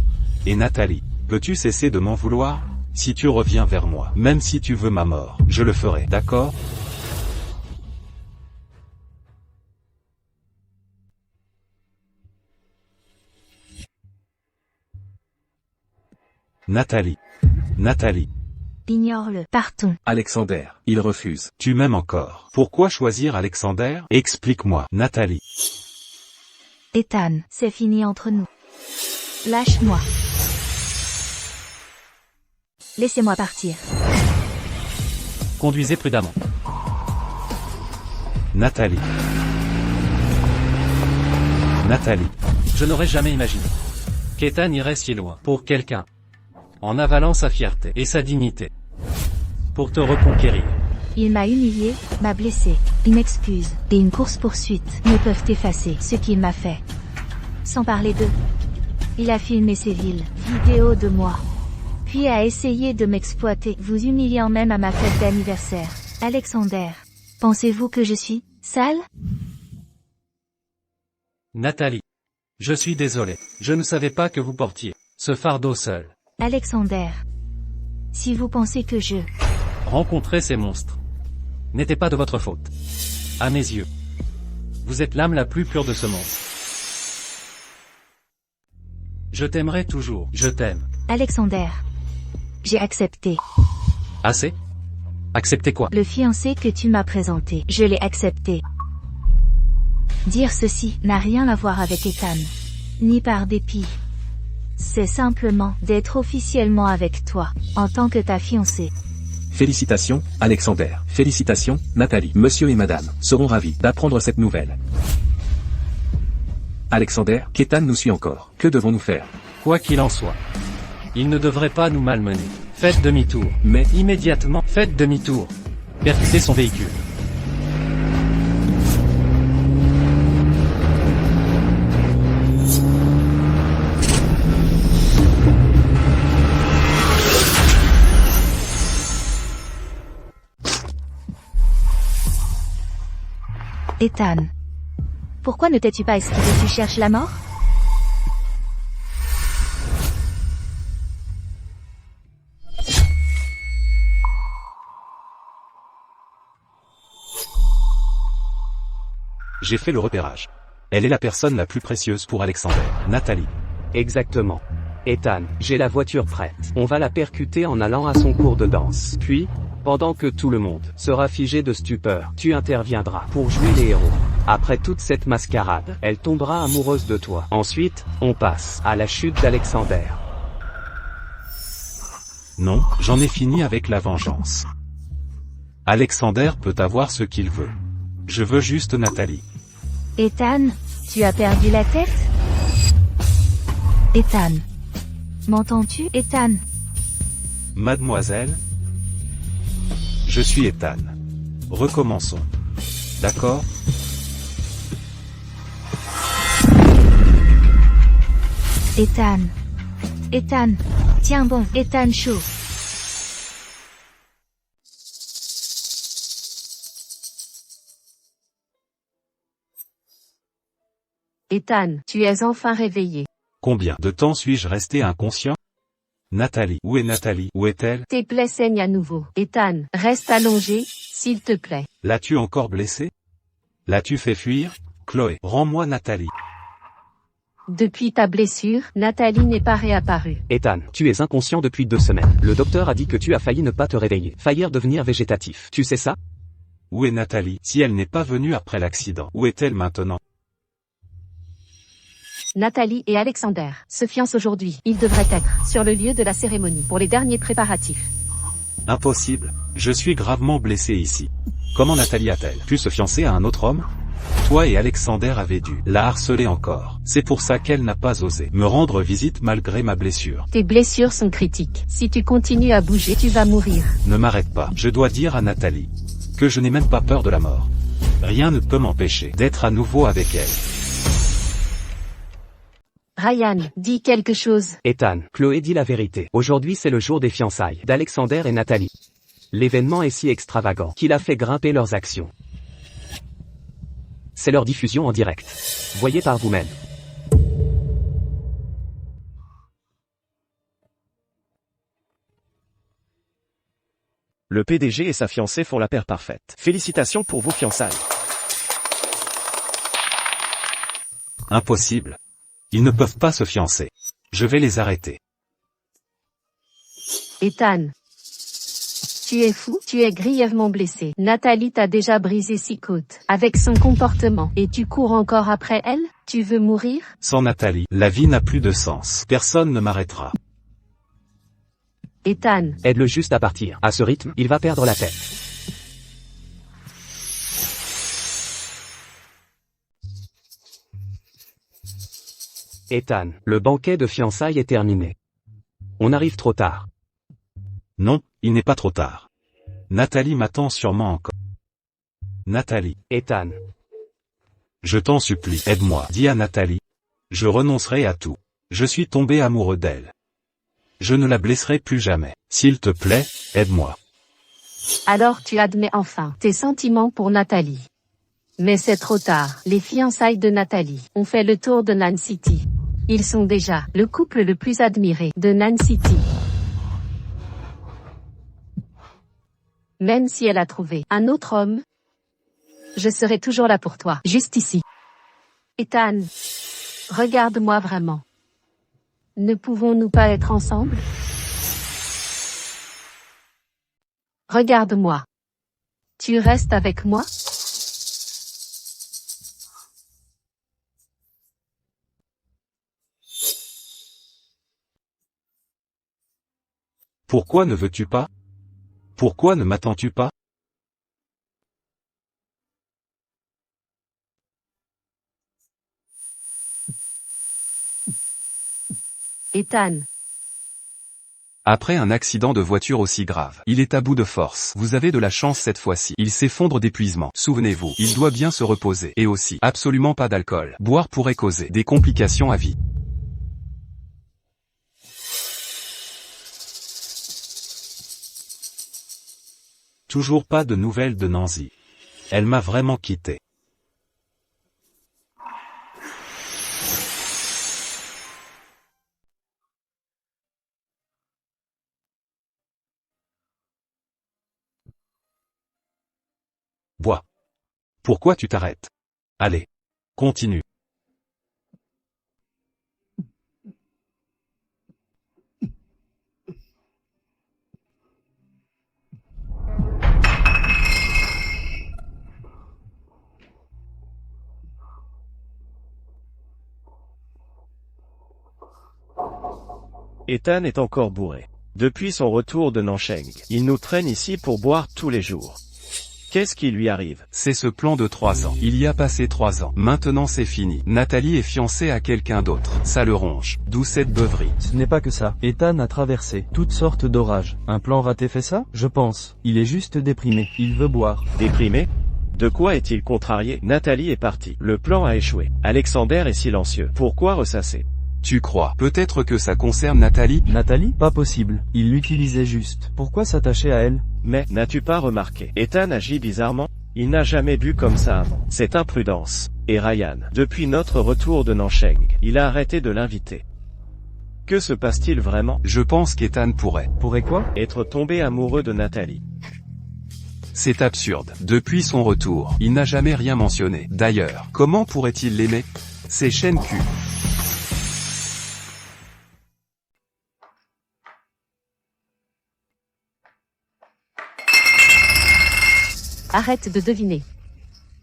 Et Nathalie, peux-tu cesser de m'en vouloir? Si tu reviens vers moi, même si tu veux ma mort, je le ferai, d'accord? Nathalie. Nathalie. Ignore-le. Partons. Alexander, il refuse. Tu m'aimes encore. Pourquoi choisir Alexander? Explique-moi, Nathalie. Ethan, c'est fini entre nous. Lâche-moi. Laissez-moi partir. Conduisez prudemment. Nathalie. Nathalie. Je n'aurais jamais imaginé qu'Ethan irait si loin pour quelqu'un, en avalant sa fierté et sa dignité, pour te reconquérir. Il m'a humilié, m'a blessé. Une excuse et une course-poursuite ne peuvent effacer ce qu'il m'a fait. Sans parler d'eux. Il a filmé ces villes vidéos de moi. Puis a essayé de m'exploiter, vous humiliant même à ma fête d'anniversaire. Alexander, pensez-vous que je suis sale? Nathalie. Je suis désolé. Je ne savais pas que vous portiez ce fardeau seul. Alexander. Si vous pensez que je... Rencontrer ces monstres n'était pas de votre faute. À mes yeux. Vous êtes l'âme la plus pure de ce monde. Je t'aimerai toujours. Je t'aime. Alexander. J'ai accepté. Assez? Accepter quoi? Le fiancé que tu m'as présenté. Je l'ai accepté. Dire ceci n'a rien à voir avec Ethan. Ni par dépit. C'est simplement d'être officiellement avec toi, en tant que ta fiancée. Félicitations, Alexander. Félicitations, Nathalie. Monsieur et madame seront ravis d'apprendre cette nouvelle. Alexander, qu'Ethan nous suit encore. Que devons-nous faire? Quoi qu'il en soit, il ne devrait pas nous malmener. Faites demi-tour. Mais immédiatement, faites demi-tour. Percutez son véhicule. Ethan. Pourquoi ne t'es-tu pas esquivé? Tu cherches la mort? J'ai fait le repérage. Elle est la personne la plus précieuse pour Alexander, Nathalie. Exactement. Ethan, j'ai la voiture prête. On va la percuter en allant à son cours de danse. Puis, pendant que tout le monde sera figé de stupeur, tu interviendras pour jouer les héros. Après toute cette mascarade, elle tombera amoureuse de toi. Ensuite, on passe à la chute d'Alexander. Non, j'en ai fini avec la vengeance. Alexander peut avoir ce qu'il veut. Je veux juste Nathalie. Ethan, tu as perdu la tête? Ethan. M'entends-tu, Ethan? Mademoiselle? Je suis Ethan. Recommençons. D'accord? Ethan. Ethan. Tiens bon, Ethan chaud. Ethan, tu es enfin réveillé. Combien de temps suis-je resté inconscient? Nathalie. Où est Nathalie? Où est-elle? Tes plaies saignent à nouveau. Ethan, reste allongé, s'il te plaît. L'as-tu encore blessé? L'as-tu fait fuir? Chloé, rends-moi Nathalie. Depuis ta blessure, Nathalie n'est pas réapparue. Ethan, tu es inconscient depuis 2 semaines. Le docteur a dit que tu as failli ne pas te réveiller. Faillir devenir végétatif. Tu sais ça? Où est Nathalie? Si elle n'est pas venue après l'accident, où est-elle maintenant? Nathalie et Alexander se fiancent aujourd'hui. Ils devraient être sur le lieu de la cérémonie pour les derniers préparatifs. Impossible. Je suis gravement blessé ici. Comment Nathalie a-t-elle pu se fiancer à un autre homme? Toi et Alexander avez dû la harceler encore. C'est pour ça qu'elle n'a pas osé me rendre visite malgré ma blessure. Tes blessures sont critiques. Si tu continues à bouger, tu vas mourir. Ne m'arrête pas. Je dois dire à Nathalie que je n'ai même pas peur de la mort. Rien ne peut m'empêcher d'être à nouveau avec elle. Ryan, dis quelque chose. Ethan, Chloé dit la vérité. Aujourd'hui c'est le jour des fiançailles d'Alexander et Nathalie. L'événement est si extravagant qu'il a fait grimper leurs actions. C'est leur diffusion en direct. Voyez par vous-même. Le PDG et sa fiancée font la paire parfaite. Félicitations pour vos fiançailles. Impossible. Ils ne peuvent pas se fiancer. Je vais les arrêter. Ethan. Tu es fou, tu es grièvement blessé. Nathalie t'a déjà brisé 6 côtes avec son comportement. Et tu cours encore après elle? Tu veux mourir? Sans Nathalie, la vie n'a plus de sens. Personne ne m'arrêtera. Ethan. Aide-le juste à partir. À ce rythme, il va perdre la tête. Ethan, le banquet de fiançailles est terminé. On arrive trop tard. Non, il n'est pas trop tard. Nathalie m'attend sûrement encore. Nathalie. Ethan. Je t'en supplie, aide-moi. Dis à Nathalie. Je renoncerai à tout. Je suis tombé amoureux d'elle. Je ne la blesserai plus jamais. S'il te plaît, aide-moi. Alors tu admets enfin tes sentiments pour Nathalie. Mais c'est trop tard. Les fiançailles de Nathalie ont fait le tour de Nan City. Ils sont déjà le couple le plus admiré de Nan City. Même si elle a trouvé un autre homme, je serai toujours là pour toi, juste ici. Ethan, regarde-moi vraiment. Ne pouvons-nous pas être ensemble? Regarde-moi. Tu restes avec moi? Pourquoi ne veux-tu pas? Pourquoi ne m'attends-tu pas? Ethan. Après un accident de voiture aussi grave, il est à bout de force. Vous avez de la chance cette fois-ci. Il s'effondre d'épuisement. Souvenez-vous, il doit bien se reposer. Et aussi, absolument pas d'alcool. Boire pourrait causer des complications à vie. Toujours pas de nouvelles de Nancy. Elle m'a vraiment quitté. Pourquoi tu t'arrêtes? Allez. Continue. Ethan est encore bourré. Depuis son retour de Nancheng, il nous traîne ici pour boire tous les jours. Qu'est-ce qui lui arrive? C'est ce plan de 3 ans. Il y a passé 3 ans. Maintenant c'est fini. Nathalie est fiancée à quelqu'un d'autre. Ça le ronge. D'où cette beuverie. Ce n'est pas que ça. Ethan a traversé toutes sortes d'orages. Un plan raté fait ça? Je pense. Il est juste déprimé. Il veut boire. Déprimé? De quoi est-il contrarié? Nathalie est partie. Le plan a échoué. Alexander est silencieux. Pourquoi ressasser? Tu crois? Peut-être que ça concerne Nathalie? Nathalie? Pas possible. Il l'utilisait juste. Pourquoi s'attacher à elle? Mais, n'as-tu pas remarqué? Ethan agit bizarrement. Il n'a jamais bu comme ça avant. C'est imprudence. Et Ryan, depuis notre retour de Nancheng, il a arrêté de l'inviter. Que se passe-t-il vraiment? Je pense qu'Ethan pourrait. Pourrait quoi? Être tombé amoureux de Nathalie. C'est absurde. Depuis son retour, il n'a jamais rien mentionné. D'ailleurs, comment pourrait-il l'aimer? C'est chaîne cul. Arrête de deviner.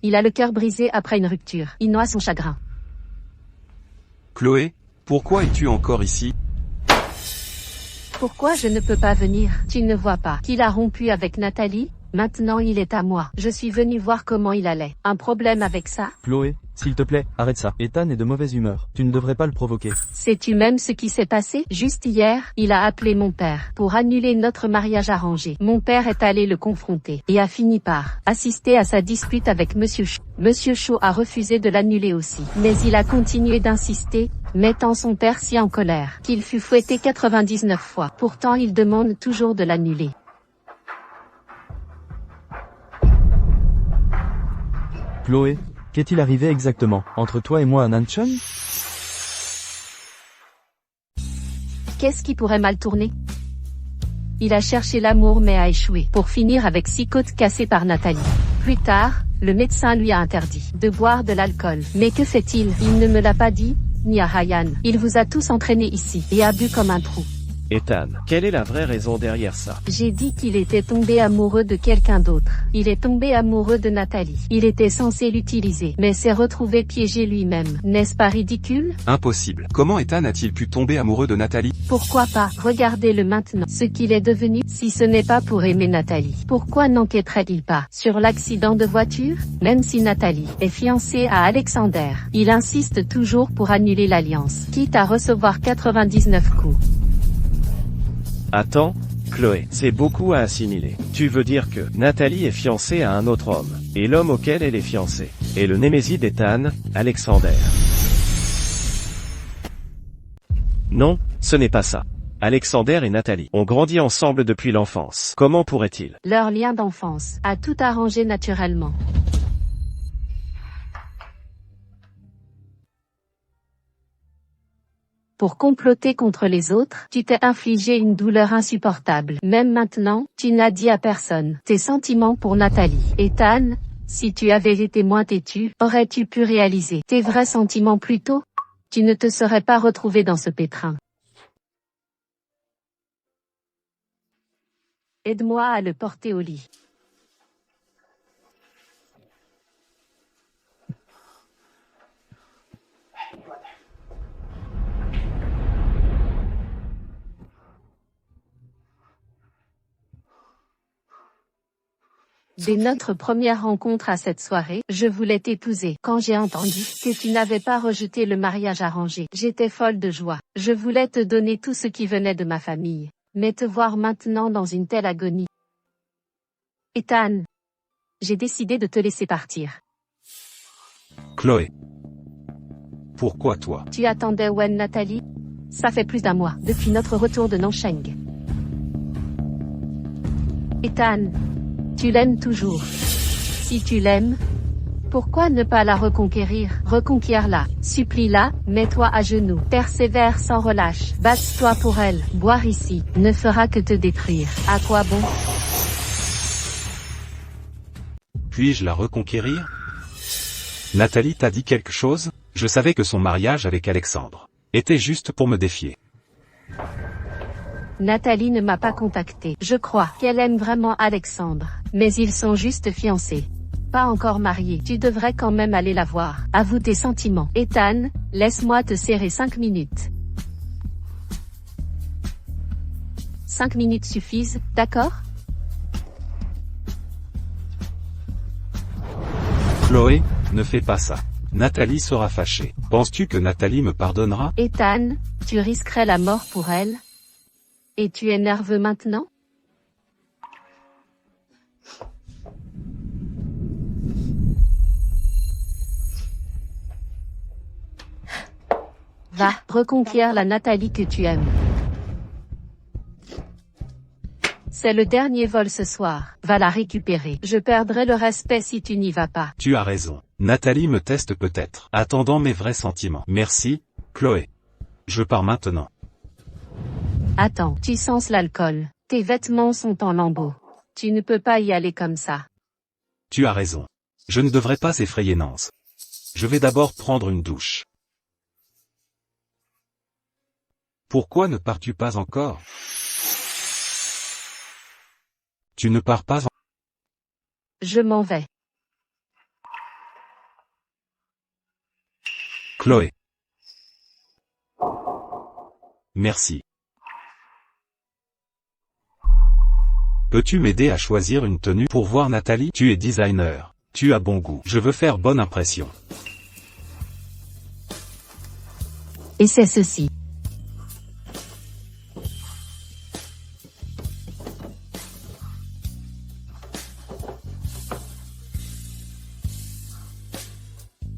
Il a le cœur brisé après une rupture. Il noie son chagrin. Chloé, pourquoi es-tu encore ici? Pourquoi je ne peux pas venir? Tu ne vois pas qu'il a rompu avec Nathalie? Maintenant il est à moi. Je suis venu voir comment il allait. Un problème avec ça? Chloé, s'il te plaît, arrête ça. Ethan est de mauvaise humeur. Tu ne devrais pas le provoquer. Sais-tu même ce qui s'est passé? Juste hier, il a appelé mon père pour annuler notre mariage arrangé. Mon père est allé le confronter et a fini par assister à sa dispute avec Monsieur Cho. Monsieur Cho a refusé de l'annuler aussi. Mais il a continué d'insister, mettant son père si en colère qu'il fut fouetté 99 fois. Pourtant il demande toujours de l'annuler. Chloé, qu'est-il arrivé exactement entre toi et moi à Nancheng? Qu'est-ce qui pourrait mal tourner? Il a cherché l'amour mais a échoué, pour finir avec 6 côtes cassées par Nathalie. Plus tard, le médecin lui a interdit de boire de l'alcool. Mais que fait-il? Il ne me l'a pas dit, ni à Ryan. Il vous a tous entraînés ici, et a bu comme un trou. Ethan, quelle est la vraie raison derrière ça? J'ai dit qu'il était tombé amoureux de quelqu'un d'autre. Il est tombé amoureux de Nathalie. Il était censé l'utiliser, mais s'est retrouvé piégé lui-même. N'est-ce pas ridicule? Impossible. Comment Ethan a-t-il pu tomber amoureux de Nathalie? Pourquoi pas? Regardez-le maintenant. Ce qu'il est devenu, si ce n'est pas pour aimer Nathalie. Pourquoi n'enquêterait-il pas sur l'accident de voiture? Même si Nathalie est fiancée à Alexander, il insiste toujours pour annuler l'alliance, quitte à recevoir 99 coups. Attends, Chloé, c'est beaucoup à assimiler. Tu veux dire que Nathalie est fiancée à un autre homme, et l'homme auquel elle est fiancée est le némésis d'Ethan, Alexander. Non, ce n'est pas ça. Alexander et Nathalie ont grandi ensemble depuis l'enfance. Comment pourrait-il? Leur lien d'enfance a tout arrangé naturellement. Pour comploter contre les autres, tu t'es infligé une douleur insupportable. Même maintenant, tu n'as dit à personne tes sentiments pour Nathalie. Ethan, si tu avais été moins têtu, aurais-tu pu réaliser tes vrais sentiments plus tôt? Tu ne te serais pas retrouvé dans ce pétrin. Aide-moi à le porter au lit. Dès notre première rencontre à cette soirée, je voulais t'épouser. Quand j'ai entendu que tu n'avais pas rejeté le mariage arrangé, j'étais folle de joie. Je voulais te donner tout ce qui venait de ma famille. Mais te voir maintenant dans une telle agonie. Ethan, j'ai décidé de te laisser partir. Chloé. Pourquoi toi? Tu attendais Wen Nathalie? Ça fait plus d'un mois, depuis notre retour de Nancheng. Ethan, tu l'aimes toujours. Si tu l'aimes, pourquoi ne pas la reconquérir? Reconquiers-la, supplie-la, mets-toi à genoux, persévère sans relâche, batte-toi pour elle. Boire ici ne fera que te détruire. À quoi bon? Puis-je la reconquérir? Nathalie t'a dit quelque chose? Je savais que son mariage avec Alexandre était juste pour me défier. Nathalie ne m'a pas contacté. Je crois qu'elle aime vraiment Alexandre, mais ils sont juste fiancés. Pas encore mariés. Tu devrais quand même aller la voir. Avoue tes sentiments. Ethan, laisse-moi te serrer 5 minutes. 5 minutes suffisent, d'accord? Chloé, ne fais pas ça. Nathalie sera fâchée. Penses-tu que Nathalie me pardonnera? Ethan, tu risquerais la mort pour elle? Et tu es nerveux maintenant? Va, reconquiert la Nathalie que tu aimes. C'est le dernier vol ce soir. Va la récupérer. Je perdrai le respect si tu n'y vas pas. Tu as raison. Nathalie me teste peut-être, attendant mes vrais sentiments. Merci, Chloé. Je pars maintenant. Attends, tu sens l'alcool. Tes vêtements sont en lambeaux. Tu ne peux pas y aller comme ça. Tu as raison. Je ne devrais pas effrayer Nance. Je vais d'abord prendre une douche. Pourquoi ne pars-tu pas encore? Tu ne pars pas en... Je m'en vais. Chloé. Merci. Peux-tu m'aider à choisir une tenue pour voir Nathalie? Tu es designer. Tu as bon goût. Je veux faire bonne impression. Et c'est ceci.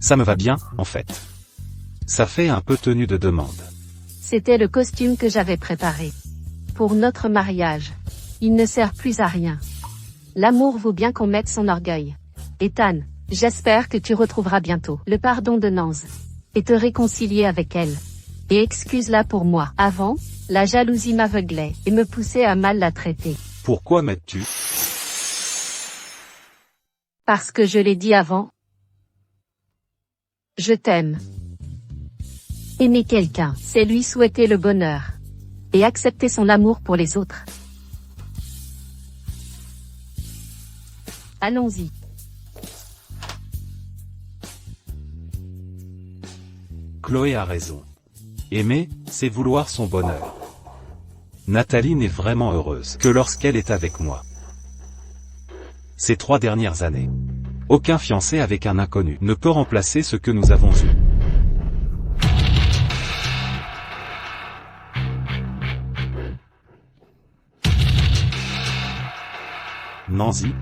Ça me va bien, en fait. Ça fait un peu tenue de demande. C'était le costume que j'avais préparé. Pour notre mariage. Il ne sert plus à rien. L'amour vaut bien qu'on mette son orgueil. Ethan, j'espère que tu retrouveras bientôt le pardon de Nance. Et te réconcilier avec elle. Et excuse-la pour moi. Avant, la jalousie m'aveuglait et me poussait à mal la traiter. Pourquoi m'aides-tu? Parce que je l'ai dit avant. Je t'aime. Aimer quelqu'un, c'est lui souhaiter le bonheur. Et accepter son amour pour les autres. Allons-y. Chloé a raison. Aimer, c'est vouloir son bonheur. Nathalie n'est vraiment heureuse que lorsqu'elle est avec moi. Ces 3 dernières années. Aucun fiancé avec un inconnu ne peut remplacer ce que nous avons eu. Nancy,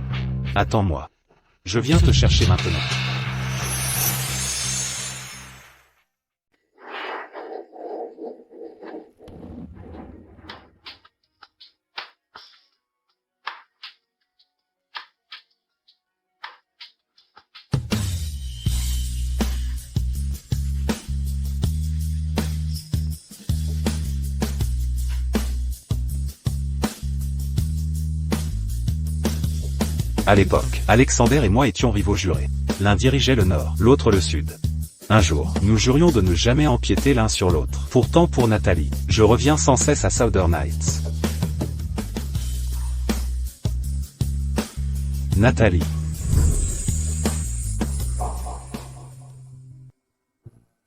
attends-moi. Je viens te chercher maintenant. À l'époque, Alexander et moi étions rivaux jurés. L'un dirigeait le nord, l'autre le sud. Un jour, nous jurions de ne jamais empiéter l'un sur l'autre. Pourtant pour Nathalie, je reviens sans cesse à Southern Heights. Nathalie.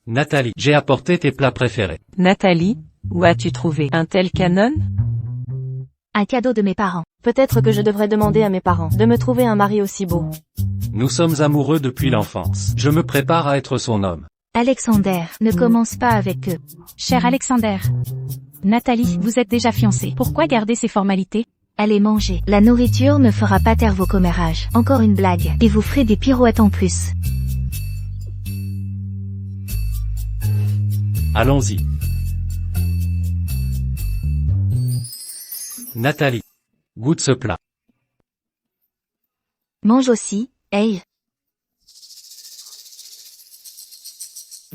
Nathalie, j'ai apporté tes plats préférés. Nathalie, où as-tu trouvé un tel canon? Un cadeau de mes parents. Peut-être que je devrais demander à mes parents de me trouver un mari aussi beau. Nous sommes amoureux depuis l'enfance. Je me prépare à être son homme. Alexander, ne commence pas avec eux. Cher Alexander. Nathalie, vous êtes déjà fiancée. Pourquoi garder ces formalités? Allez manger. La nourriture ne fera pas taire vos commérages. Encore une blague. Et vous ferez des pirouettes en plus. Allons-y. Nathalie. Goûte ce plat. Mange aussi, hey.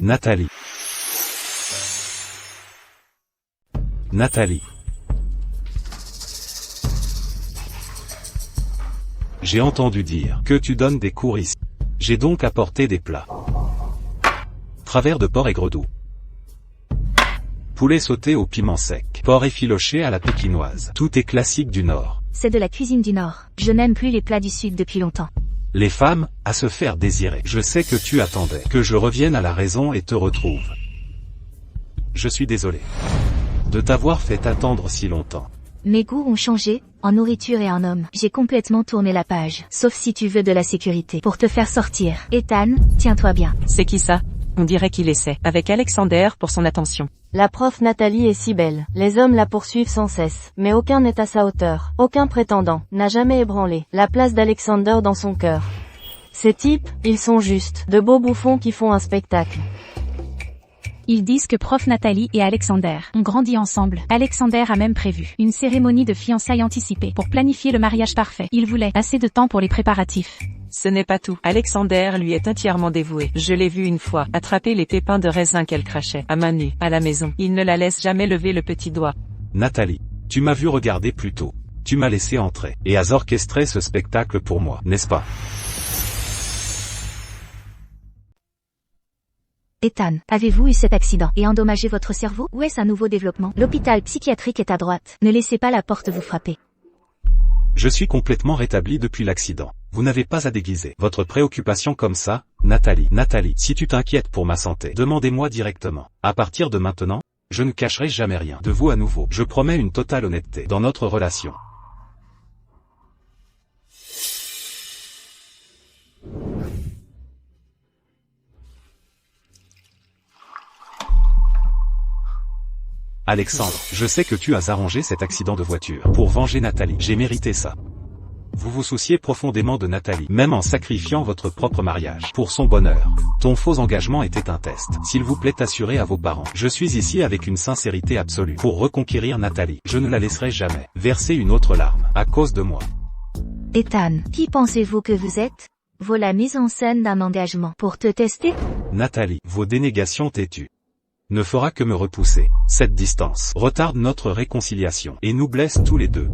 Nathalie. Nathalie. J'ai entendu dire que tu donnes des cours ici. J'ai donc apporté des plats. travers de porc aigre doux. Poulet sauté au piment sec. Porc effiloché à la pékinoise. Tout est classique du Nord. C'est de la cuisine du Nord. Je n'aime plus les plats du Sud depuis longtemps. Les femmes, à se faire désirer. Je sais que tu attendais que je revienne à la raison et te retrouve. Je suis désolé de t'avoir fait attendre si longtemps. Mes goûts ont changé, en nourriture et en homme. J'ai complètement tourné la page. Sauf si tu veux de la sécurité. Pour te faire sortir. Ethan, tiens-toi bien. C'est qui ça? On dirait qu'il essaie, avec Alexander pour son attention. La prof Nathalie est si belle. Les hommes la poursuivent sans cesse. Mais aucun n'est à sa hauteur. Aucun prétendant n'a jamais ébranlé la place d'Alexander dans son cœur. Ces types, ils sont juste de beaux bouffons qui font un spectacle. Ils disent que prof Nathalie et Alexander ont grandi ensemble. Alexander a même prévu une cérémonie de fiançailles anticipée pour planifier le mariage parfait. Il voulait assez de temps pour les préparatifs. Ce n'est pas tout. Alexander lui est entièrement dévoué. Je l'ai vu une fois, attraper les pépins de raisin qu'elle crachait, à main nue, à la maison. Il ne la laisse jamais lever le petit doigt. Nathalie, tu m'as vu regarder plus tôt. Tu m'as laissé entrer et as orchestré ce spectacle pour moi, n'est-ce pas? Ethan, avez-vous eu cet accident et endommagé votre cerveau? Où est-ce un nouveau développement? L'hôpital psychiatrique est à droite. Ne laissez pas la porte vous frapper. Je suis complètement rétabli depuis l'accident. Vous n'avez pas à déguiser votre préoccupation comme ça, Nathalie. Nathalie, si tu t'inquiètes pour ma santé, demandez-moi directement. À partir de maintenant, je ne cacherai jamais rien de vous à nouveau. Je promets une totale honnêteté dans notre relation. Alexandre, je sais que tu as arrangé cet accident de voiture pour venger Nathalie. J'ai mérité ça. Vous vous souciez profondément de Nathalie, même en sacrifiant votre propre mariage pour son bonheur. Ton faux engagement était un test. S'il vous plaît, assurez à vos parents. Je suis ici avec une sincérité absolue pour reconquérir Nathalie. Je ne la laisserai jamais verser une autre larme à cause de moi. Ethan, qui pensez-vous que vous êtes? Vaut la mise en scène d'un engagement pour te tester? Nathalie, vos dénégations têtues ne fera que me repousser. Cette distance retarde notre réconciliation et nous blesse tous les deux.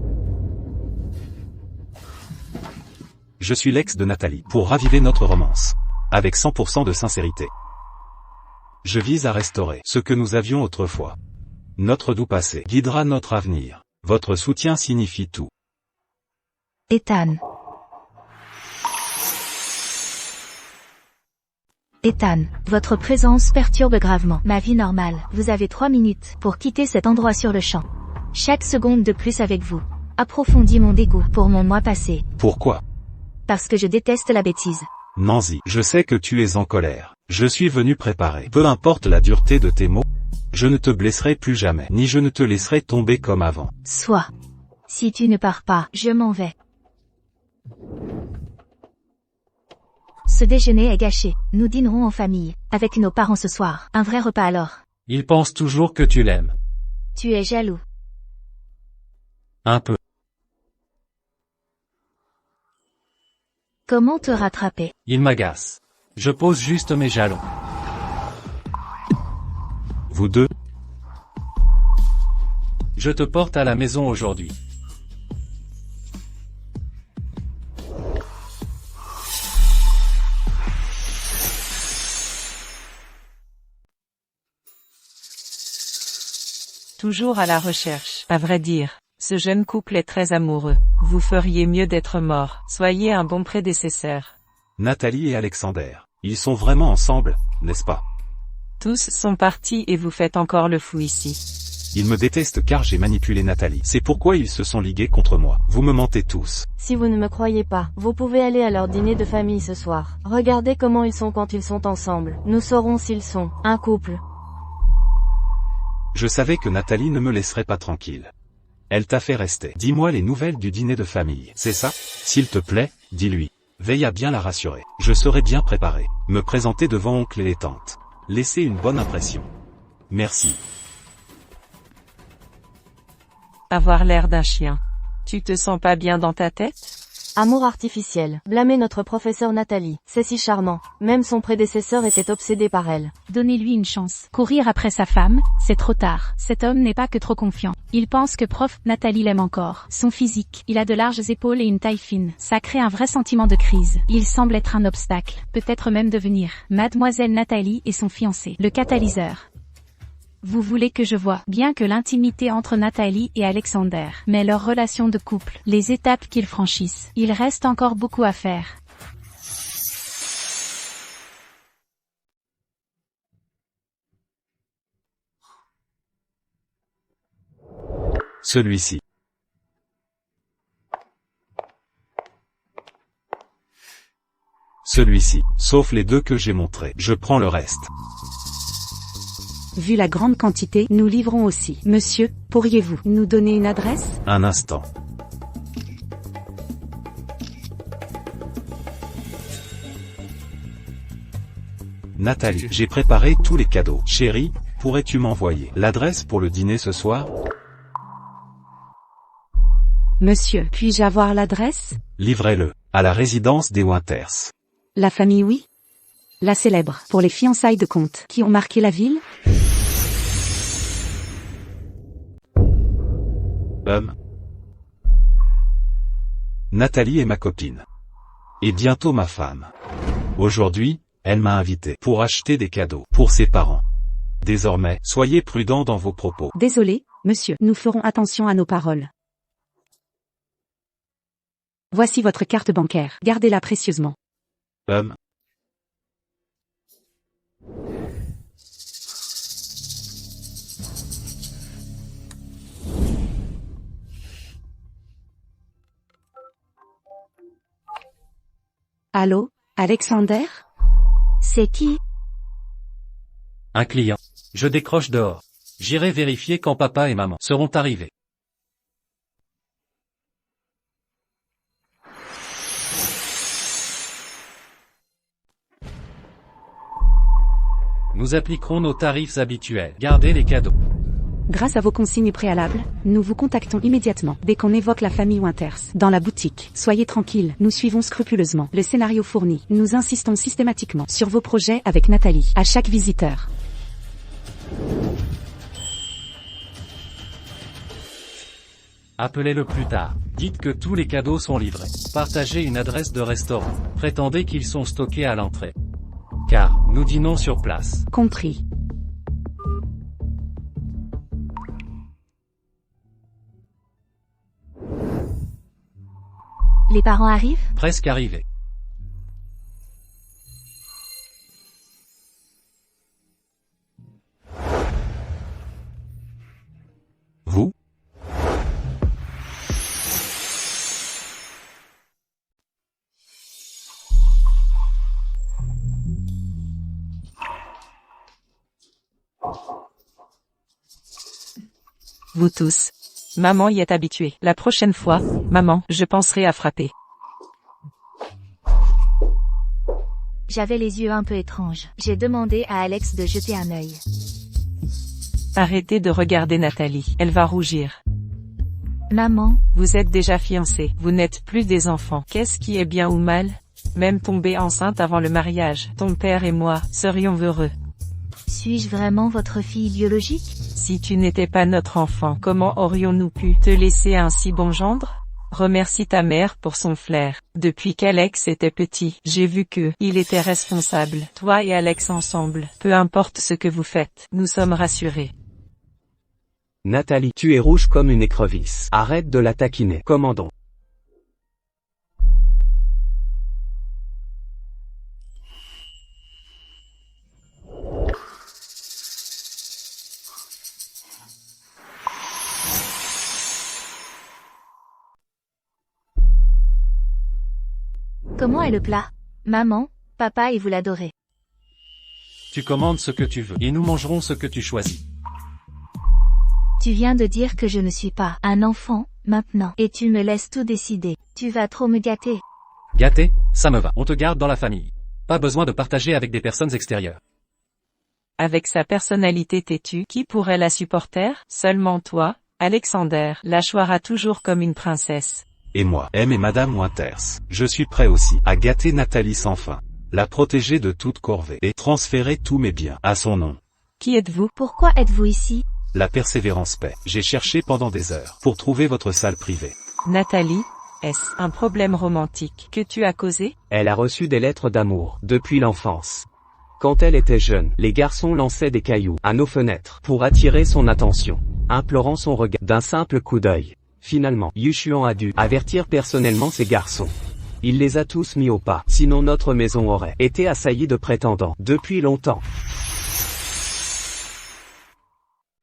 Je suis l'ex de Nathalie pour raviver notre romance. Avec 100% de sincérité. Je vise à restaurer ce que nous avions autrefois. Notre doux passé guidera notre avenir. Votre soutien signifie tout. Ethan. Ethan, votre présence perturbe gravement ma vie normale. Vous avez 3 minutes pour quitter cet endroit sur le champ. Chaque seconde de plus avec vous approfondit mon dégoût pour mon moi passé. Pourquoi? Parce que je déteste la bêtise. Nancy, je sais que tu es en colère. Je suis venu préparer. Peu importe la dureté de tes mots, je ne te blesserai plus jamais, ni je ne te laisserai tomber comme avant. Soit. Si tu ne pars pas, je m'en vais. Ce déjeuner est gâché. Nous dînerons en famille, avec nos parents ce soir. Un vrai repas alors. Il pense toujours que tu l'aimes. Tu es jaloux. Un peu. Comment te rattraper? Il m'agace. Je pose juste mes jalons. Vous deux? Je te porte à la maison aujourd'hui. Toujours à la recherche. À vrai dire, ce jeune couple est très amoureux. Vous feriez mieux d'être mort. Soyez un bon prédécesseur. Nathalie et Alexander. Ils sont vraiment ensemble, n'est-ce pas? Tous sont partis et vous faites encore le fou ici. Ils me détestent car j'ai manipulé Nathalie. C'est pourquoi ils se sont ligués contre moi. Vous me mentez tous. Si vous ne me croyez pas, vous pouvez aller à leur dîner de famille ce soir. Regardez comment ils sont quand ils sont ensemble. Nous saurons s'ils sont un couple. Je savais que Nathalie ne me laisserait pas tranquille. Elle t'a fait rester. Dis-moi les nouvelles du dîner de famille. C'est ça? S'il te plaît, dis-lui. Veille à bien la rassurer. Je serai bien préparé. Me présenter devant oncle et les tantes. Laisser une bonne impression. Merci. Avoir l'air d'un chien. Tu te sens pas bien dans ta tête? Amour artificiel. Blâmer notre professeur Nathalie. C'est si charmant. Même son prédécesseur était obsédé par elle. Donnez-lui une chance. Courir après sa femme, c'est trop tard. Cet homme n'est pas que trop confiant. Il pense que prof Nathalie l'aime encore. Son physique, il a de larges épaules et une taille fine. Ça crée un vrai sentiment de crise. Il semble être un obstacle. Peut-être même devenir Mademoiselle Nathalie et son fiancé. Le catalyseur. Vous voulez que je voie, bien que l'intimité entre Nathalie et Alexander, mais leur relation de couple, les étapes qu'ils franchissent, il reste encore beaucoup à faire. Celui-ci. Celui-ci, sauf les deux que j'ai montrés. Je prends le reste. Vu la grande quantité, nous livrons aussi. Monsieur, pourriez-vous nous donner une adresse? Un instant. Nathalie, j'ai préparé tous les cadeaux. Chérie, pourrais-tu m'envoyer l'adresse pour le dîner ce soir? Monsieur, puis-je avoir l'adresse? Livrez-le, à la résidence des Winters. La famille oui? La célèbre, pour les fiançailles de comte, qui ont marqué la ville? Nathalie est ma copine. Et bientôt ma femme. Aujourd'hui, elle m'a invité pour acheter des cadeaux pour ses parents. Désormais, soyez prudent dans vos propos. Désolé, monsieur, nous ferons attention à nos paroles. Voici votre carte bancaire, gardez-la précieusement. Allô, Alexander? C'est qui? Un client. Je décroche dehors. J'irai vérifier quand papa et maman seront arrivés. Nous appliquerons nos tarifs habituels. Gardez les cadeaux. Grâce à vos consignes préalables, nous vous contactons immédiatement dès qu'on évoque la famille Winters dans la boutique. Soyez tranquille, nous suivons scrupuleusement le scénario fourni. Nous insistons systématiquement sur vos projets avec Nathalie à chaque visiteur. Appelez-le plus tard. Dites que tous les cadeaux sont livrés. Partagez une adresse de restaurant. Prétendez qu'ils sont stockés à l'entrée. Car, nous dînons sur place. Compris. Les parents arrivent? Presque arrivés. Vous? Vous tous. Maman y est habituée. La prochaine fois, maman, je penserai à frapper. J'avais les yeux un peu étranges. J'ai demandé à Alex de jeter un œil. Arrêtez de regarder Nathalie, elle va rougir. Maman, vous êtes déjà fiancés, vous n'êtes plus des enfants. Qu'est-ce qui est bien ou mal? Même tomber enceinte avant le mariage, ton père et moi serions heureux. Suis-je vraiment votre fille biologique? Si tu n'étais pas notre enfant, comment aurions-nous pu te laisser un si bon gendre? Remercie ta mère pour son flair. Depuis qu'Alex était petit, j'ai vu que il était responsable. Toi et Alex ensemble, peu importe ce que vous faites, nous sommes rassurés. Nathalie, tu es rouge comme une écrevisse. Arrête de la taquiner. Commandons. Comment est le plat? Maman, papa et vous l'adorez. Tu commandes ce que tu veux, et nous mangerons ce que tu choisis. Tu viens de dire que je ne suis pas un enfant, maintenant, et tu me laisses tout décider. Tu vas trop me gâter. Gâté, ça me va. On te garde dans la famille. Pas besoin de partager avec des personnes extérieures. Avec sa personnalité têtue, qui pourrait la supporter? Seulement toi, Alexander, la choiras toujours comme une princesse. Et moi, M et Madame Winters, je suis prêt aussi à gâter Nathalie sans fin, la protéger de toute corvée et transférer tous mes biens à son nom. Qui êtes-vous? Pourquoi êtes-vous ici? La persévérance paie. J'ai cherché pendant des heures pour trouver votre salle privée. Nathalie, est-ce un problème romantique que tu as causé? Elle a reçu des lettres d'amour depuis l'enfance. Quand elle était jeune, les garçons lançaient des cailloux à nos fenêtres pour attirer son attention, implorant son regard d'un simple coup d'œil. Finalement, Yushuan a dû avertir personnellement ces garçons. Il les a tous mis au pas, sinon notre maison aurait été assaillie de prétendants depuis longtemps.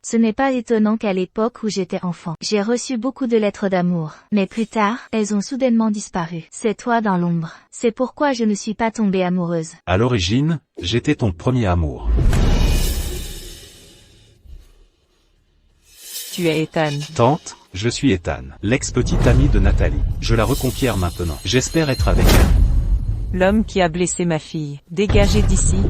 Ce n'est pas étonnant qu'à l'époque où j'étais enfant, j'ai reçu beaucoup de lettres d'amour. Mais plus tard, elles ont soudainement disparu. C'est toi dans l'ombre. C'est pourquoi je ne suis pas tombée amoureuse. À l'origine, j'étais ton premier amour. Tu es Ethan. Tante, je suis Ethan, l'ex-petite amie de Nathalie. Je la reconquiers maintenant. J'espère être avec elle. L'homme qui a blessé ma fille. Dégagez d'ici.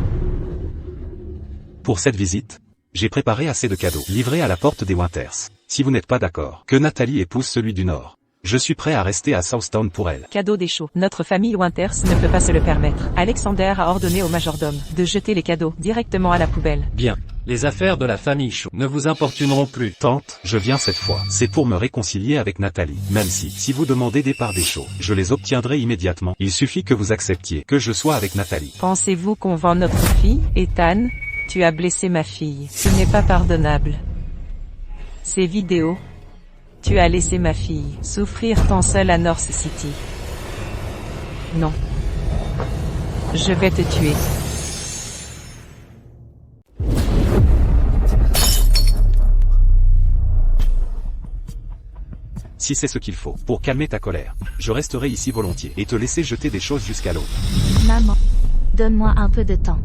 Pour cette visite, j'ai préparé assez de cadeaux, livrés à la porte des Winters. Si vous n'êtes pas d'accord, que Nathalie épouse celui du Nord, je suis prêt à rester à Southtown pour elle. Cadeau des chauds. Notre famille Winters ne peut pas se le permettre. Alexander a ordonné au majordome de jeter les cadeaux directement à la poubelle. Bien. Les affaires de la famille Shaw ne vous importuneront plus. Tante, je viens cette fois. C'est pour me réconcilier avec Nathalie. Même si vous demandez des parts des Shaw, je les obtiendrai immédiatement. Il suffit que vous acceptiez que je sois avec Nathalie. Pensez-vous qu'on vend notre fille, Ethan? Tu as blessé ma fille. Ce n'est pas pardonnable. Ces vidéos. Tu as laissé ma fille souffrir tant seule à North City. Non. Je vais te tuer. Si c'est ce qu'il faut pour calmer ta colère, je resterai ici volontiers et te laisser jeter des choses jusqu'à l'aube. Maman, donne-moi un peu de temps.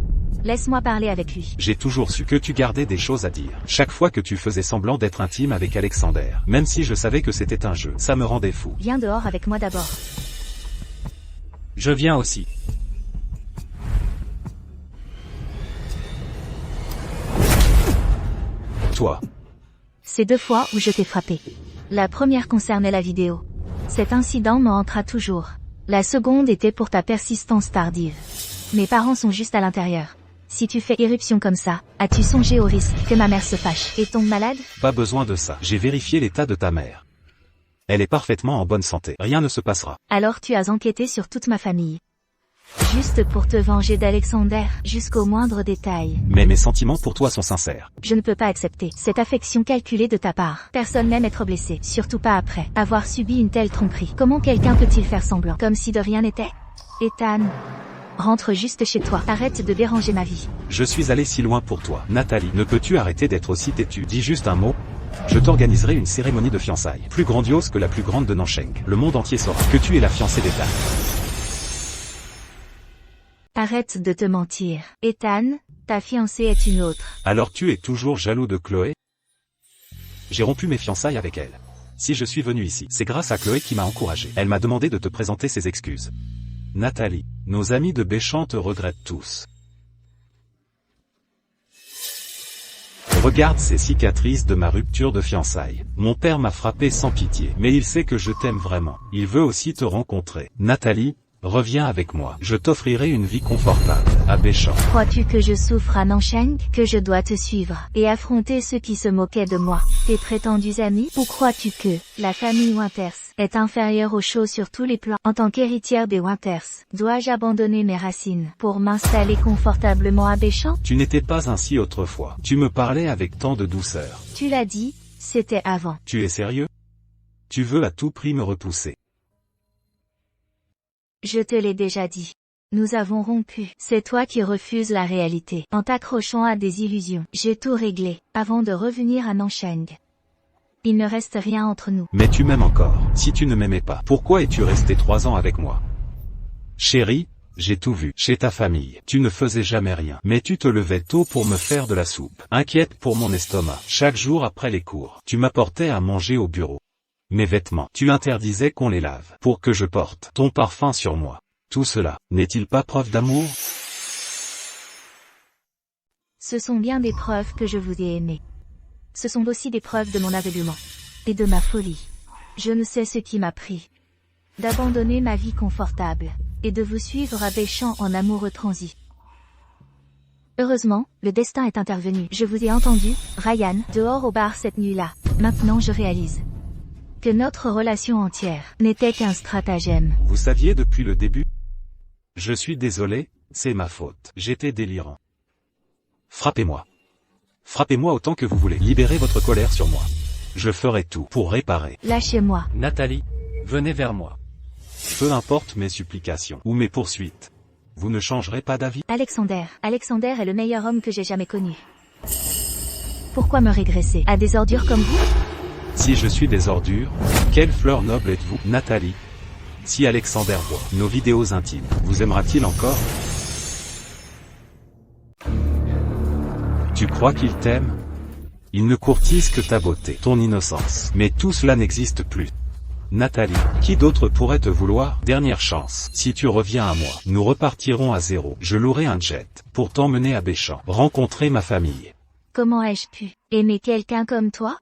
Laisse-moi parler avec lui. J'ai toujours su que tu gardais des choses à dire. Chaque fois que tu faisais semblant d'être intime avec Alexander, même si je savais que c'était un jeu, ça me rendait fou. Viens dehors avec moi d'abord. Je viens aussi. Toi. C'est 2 fois où je t'ai frappé. La première concernait la vidéo. Cet incident me hantera toujours. La seconde était pour ta persistance tardive. Mes parents sont juste à l'intérieur. Si tu fais éruption comme ça, as-tu songé au risque que ma mère se fâche et tombe malade? Pas besoin de ça. J'ai vérifié l'état de ta mère. Elle est parfaitement en bonne santé. Rien ne se passera. Alors tu as enquêté sur toute ma famille. Juste pour te venger d'Alexander, jusqu'au moindre détail. Mais mes sentiments pour toi sont sincères. Je ne peux pas accepter cette affection calculée de ta part. Personne n'aime être blessé, surtout pas après avoir subi une telle tromperie. Comment quelqu'un peut-il faire semblant, comme si de rien n'était? Ethan, rentre juste chez toi. Arrête de déranger ma vie. Je suis allé si loin pour toi. Nathalie, ne peux-tu arrêter d'être aussi têtue? Dis juste un mot. Je t'organiserai une cérémonie de fiançailles, plus grandiose que la plus grande de Nansheng. Le monde entier saura que tu es la fiancée d'Ethan. Arrête de te mentir. Ethan, ta fiancée est une autre. Alors tu es toujours jaloux de Chloé? J'ai rompu mes fiançailles avec elle. Si je suis venu ici, c'est grâce à Chloé qui m'a encouragé. Elle m'a demandé de te présenter ses excuses. Nathalie, nos amis de Béchamp te regrettent tous. Regarde ces cicatrices de ma rupture de fiançailles. Mon père m'a frappé sans pitié, mais il sait que je t'aime vraiment. Il veut aussi te rencontrer. Nathalie, reviens avec moi. Je t'offrirai une vie confortable à Béchamp. Crois-tu que je souffre à Nansheng, que je dois te suivre et affronter ceux qui se moquaient de moi, tes prétendus amis? Ou crois-tu que la famille Winters est inférieure aux Shaw sur tous les plans? En tant qu'héritière des Winters, dois-je abandonner mes racines pour m'installer confortablement à Béchamp? Tu n'étais pas ainsi autrefois. Tu me parlais avec tant de douceur. Tu l'as dit, c'était avant. Tu es sérieux? Tu veux à tout prix me repousser? Je te l'ai déjà dit. Nous avons rompu. C'est toi qui refuses la réalité. En t'accrochant à des illusions. J'ai tout réglé, avant de revenir à Nansheng. Il ne reste rien entre nous. Mais tu m'aimes encore. Si tu ne m'aimais pas, pourquoi es-tu resté 3 ans avec moi? Chérie, j'ai tout vu. Chez ta famille, tu ne faisais jamais rien. Mais tu te levais tôt pour me faire de la soupe. Inquiète pour mon estomac. Chaque jour après les cours, tu m'apportais à manger au bureau. Mes vêtements, tu interdisais qu'on les lave, pour que je porte ton parfum sur moi. Tout cela, n'est-il pas preuve d'amour? Ce sont bien des preuves que je vous ai aimé. Ce sont aussi des preuves de mon aveuglement. Et de ma folie. Je ne sais ce qui m'a pris. d'abandonner ma vie confortable, et de vous suivre à Béchamp en amoureux transi. Heureusement, le destin est intervenu. Je vous ai entendu, Ryan, dehors au bar cette nuit-là. Maintenant je réalise que notre relation entière n'était qu'un stratagème. Vous saviez depuis le début? Je suis désolé, c'est ma faute. J'étais délirant. Frappez-moi. Frappez-moi autant que vous voulez. Libérez votre colère sur moi. Je ferai tout pour réparer. Lâchez-moi. Nathalie, venez vers moi. Peu importe mes supplications ou mes poursuites. Vous ne changerez pas d'avis? Alexander est le meilleur homme que j'ai jamais connu. Pourquoi me régresser à des ordures comme vous? Si je suis des ordures, quelle fleur noble êtes-vous, Nathalie? Si Alexander voit nos vidéos intimes, vous aimera-t-il encore? Tu crois qu'il t'aime? Il ne courtise que ta beauté, ton innocence. Mais tout cela n'existe plus. Nathalie, qui d'autre pourrait te vouloir? Dernière chance. Si tu reviens à moi, nous repartirons à zéro. Je louerai un jet pour t'emmener à Béchamp, rencontrer ma famille. Comment ai-je pu aimer quelqu'un comme toi?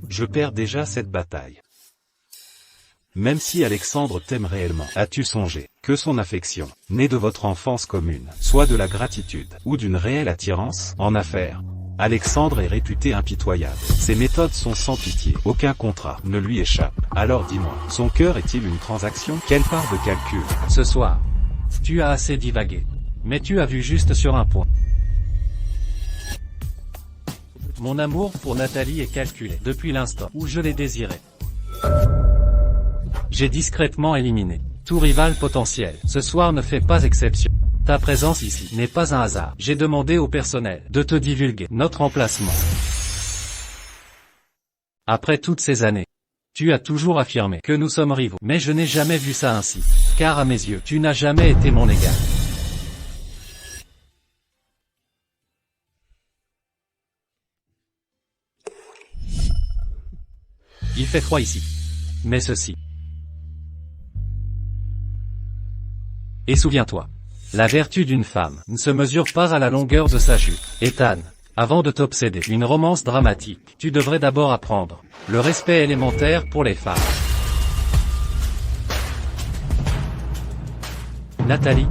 Je perds déjà cette bataille. Même si Alexandre t'aime réellement, as-tu songé que son affection, née de votre enfance commune, soit de la gratitude, ou d'une réelle attirance, en affaires? Alexandre est réputé impitoyable. Ses méthodes sont sans pitié. Aucun contrat ne lui échappe. Alors dis-moi, son cœur est-il une transaction? Quelle part de calcul? Ce soir, tu as assez divagué. Mais tu as vu juste sur un point. Mon amour pour Nathalie est calculé depuis l'instant où je l'ai désiré. J'ai discrètement éliminé tout rival potentiel. Ce soir ne fait pas exception. Ta présence ici n'est pas un hasard. J'ai demandé au personnel de te divulguer notre emplacement. Après toutes ces années, tu as toujours affirmé que nous sommes rivaux. Mais je n'ai jamais vu ça ainsi. Car à mes yeux, tu n'as jamais été mon égal. Il fait froid ici. Mais ceci. Et souviens-toi, la vertu d'une femme ne se mesure pas à la longueur de sa jupe. Ethan, avant de t'obséder une romance dramatique, tu devrais d'abord apprendre le respect élémentaire pour les femmes. Nathalie,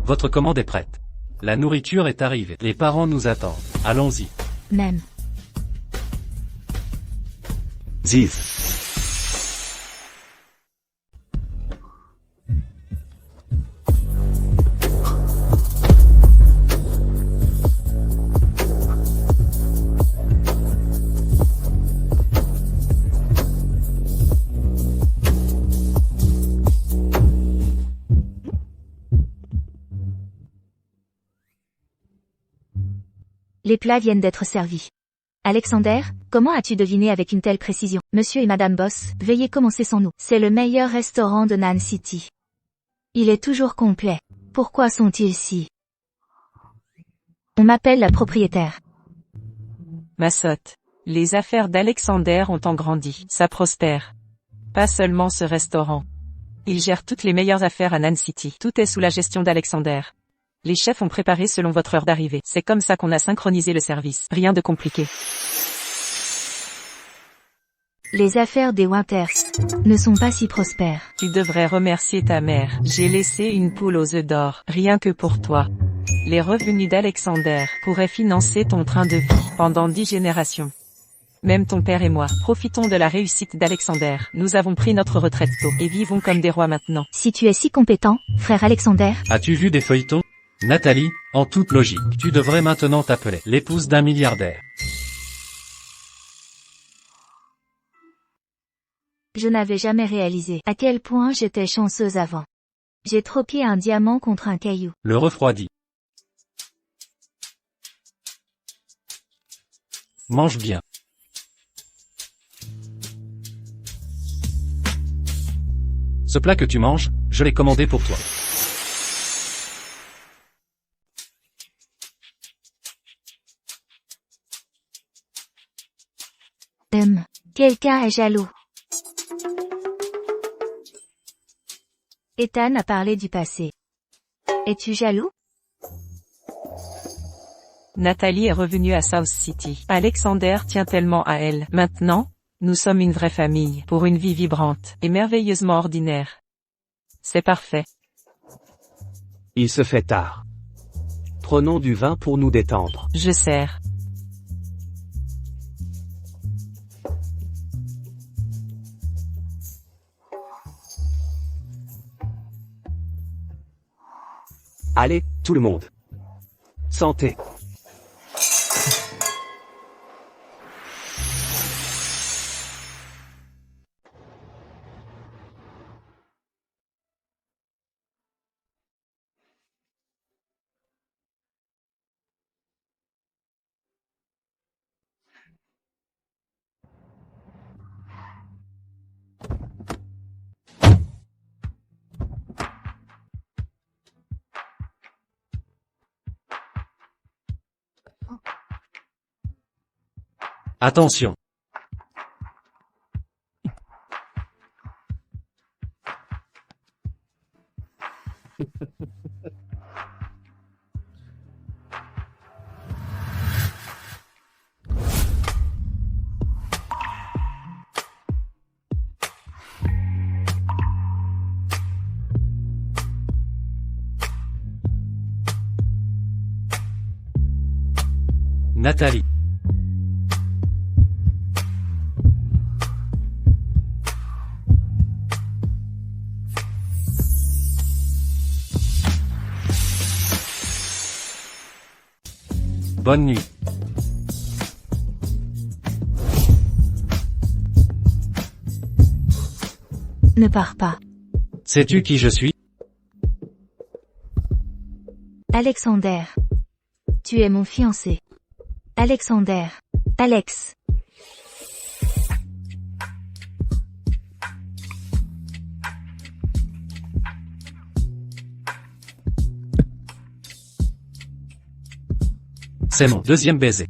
votre commande est prête. La nourriture est arrivée. Les parents nous attendent. Allons-y. Même. Ziz. Les plats viennent d'être servis. Alexander, comment as-tu deviné avec une telle précision? Monsieur et Madame Boss, veuillez commencer sans nous. C'est le meilleur restaurant de Nan City. Il est toujours complet. Pourquoi sont-ils si? On m'appelle la propriétaire. Massotte. Les affaires d'Alexander ont engrandi. Ça prospère. Pas seulement ce restaurant. Il gère toutes les meilleures affaires à Nan City. Tout est sous la gestion d'Alexander. Les chefs ont préparé selon votre heure d'arrivée. C'est comme ça qu'on a synchronisé le service. Rien de compliqué. Les affaires des Winters ne sont pas si prospères. Tu devrais remercier ta mère. J'ai laissé une poule aux œufs d'or, rien que pour toi. Les revenus d'Alexander pourraient financer ton train de vie pendant 10 générations. Même ton père et moi, profitons de la réussite d'Alexander. Nous avons pris notre retraite tôt et vivons comme des rois maintenant. Si tu es si compétent, frère Alexander. As-tu vu des feuilletons? Nathalie, en toute logique, tu devrais maintenant t'appeler l'épouse d'un milliardaire. Je n'avais jamais réalisé à quel point j'étais chanceuse avant. J'ai troqué un diamant contre un caillou. Le refroidit. Mange bien. Ce plat que tu manges, je l'ai commandé pour toi. Quelqu'un est jaloux. Ethan a parlé du passé. Es-tu jaloux? Nathalie est revenue à South City. Alexander tient tellement à elle. Maintenant, nous sommes une vraie famille, pour une vie vibrante et merveilleusement ordinaire. C'est parfait. Il se fait tard. Prenons du vin pour nous détendre. Je sers. Allez, tout le monde. Santé. Attention. Nathalie. Bonne nuit. Ne pars pas. Sais-tu qui je suis? Alexander. Tu es mon fiancé. Alexander. Alex. C'est mon deuxième baiser.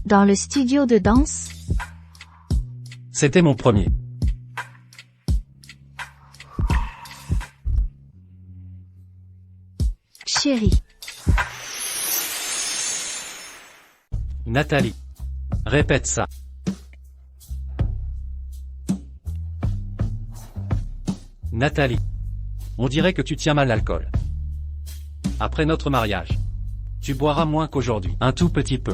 Dans le studio de danse? C'était mon premier. Chérie. Nathalie. Répète ça. Nathalie. On dirait que tu tiens mal l'alcool. Après notre mariage, tu boiras moins qu'aujourd'hui, un tout petit peu.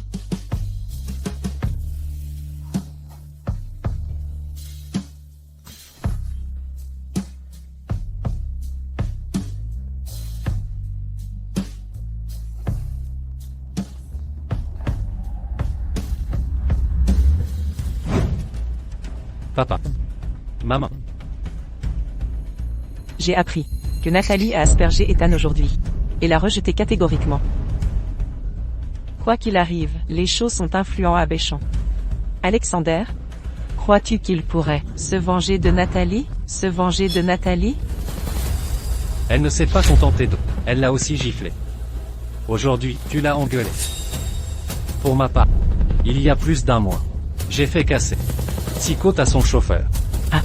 Papa. Maman. J'ai appris que Nathalie a aspergé Ethan aujourd'hui et l'a rejeté catégoriquement. Quoi qu'il arrive, les choses sont influents à Béchamp. Alexander, crois-tu qu'il pourrait se venger de Nathalie? Se venger de Nathalie? Elle ne s'est pas contentée d'eau. Elle l'a aussi giflé. Aujourd'hui, tu l'as engueulé. Pour ma part, il y a plus d'un mois, j'ai fait casser six côtes à son chauffeur. Ah.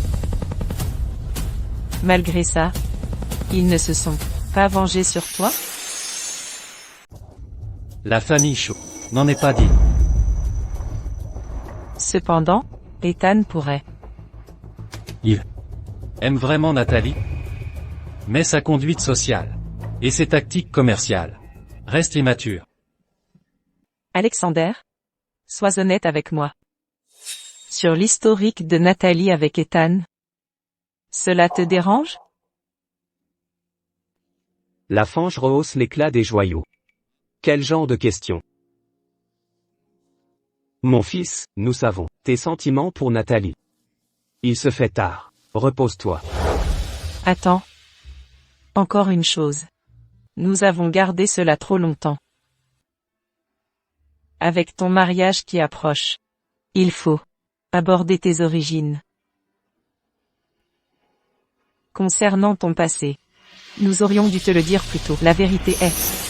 Malgré ça, ils ne se sont pas vengés sur toi? La famille Shaw n'en est pas digne. Cependant, Ethan pourrait. Il aime vraiment Nathalie, mais sa conduite sociale et ses tactiques commerciales restent immatures. Alexander, sois honnête avec moi. Sur l'historique de Nathalie avec Ethan, cela te dérange? La fange rehausse l'éclat des joyaux. Quel genre de question? Mon fils, nous savons tes sentiments pour Nathalie. Il se fait tard. Repose-toi. Attends. Encore une chose. Nous avons gardé cela trop longtemps. Avec ton mariage qui approche, il faut aborder tes origines. Concernant ton passé, nous aurions dû te le dire plus tôt. La vérité est...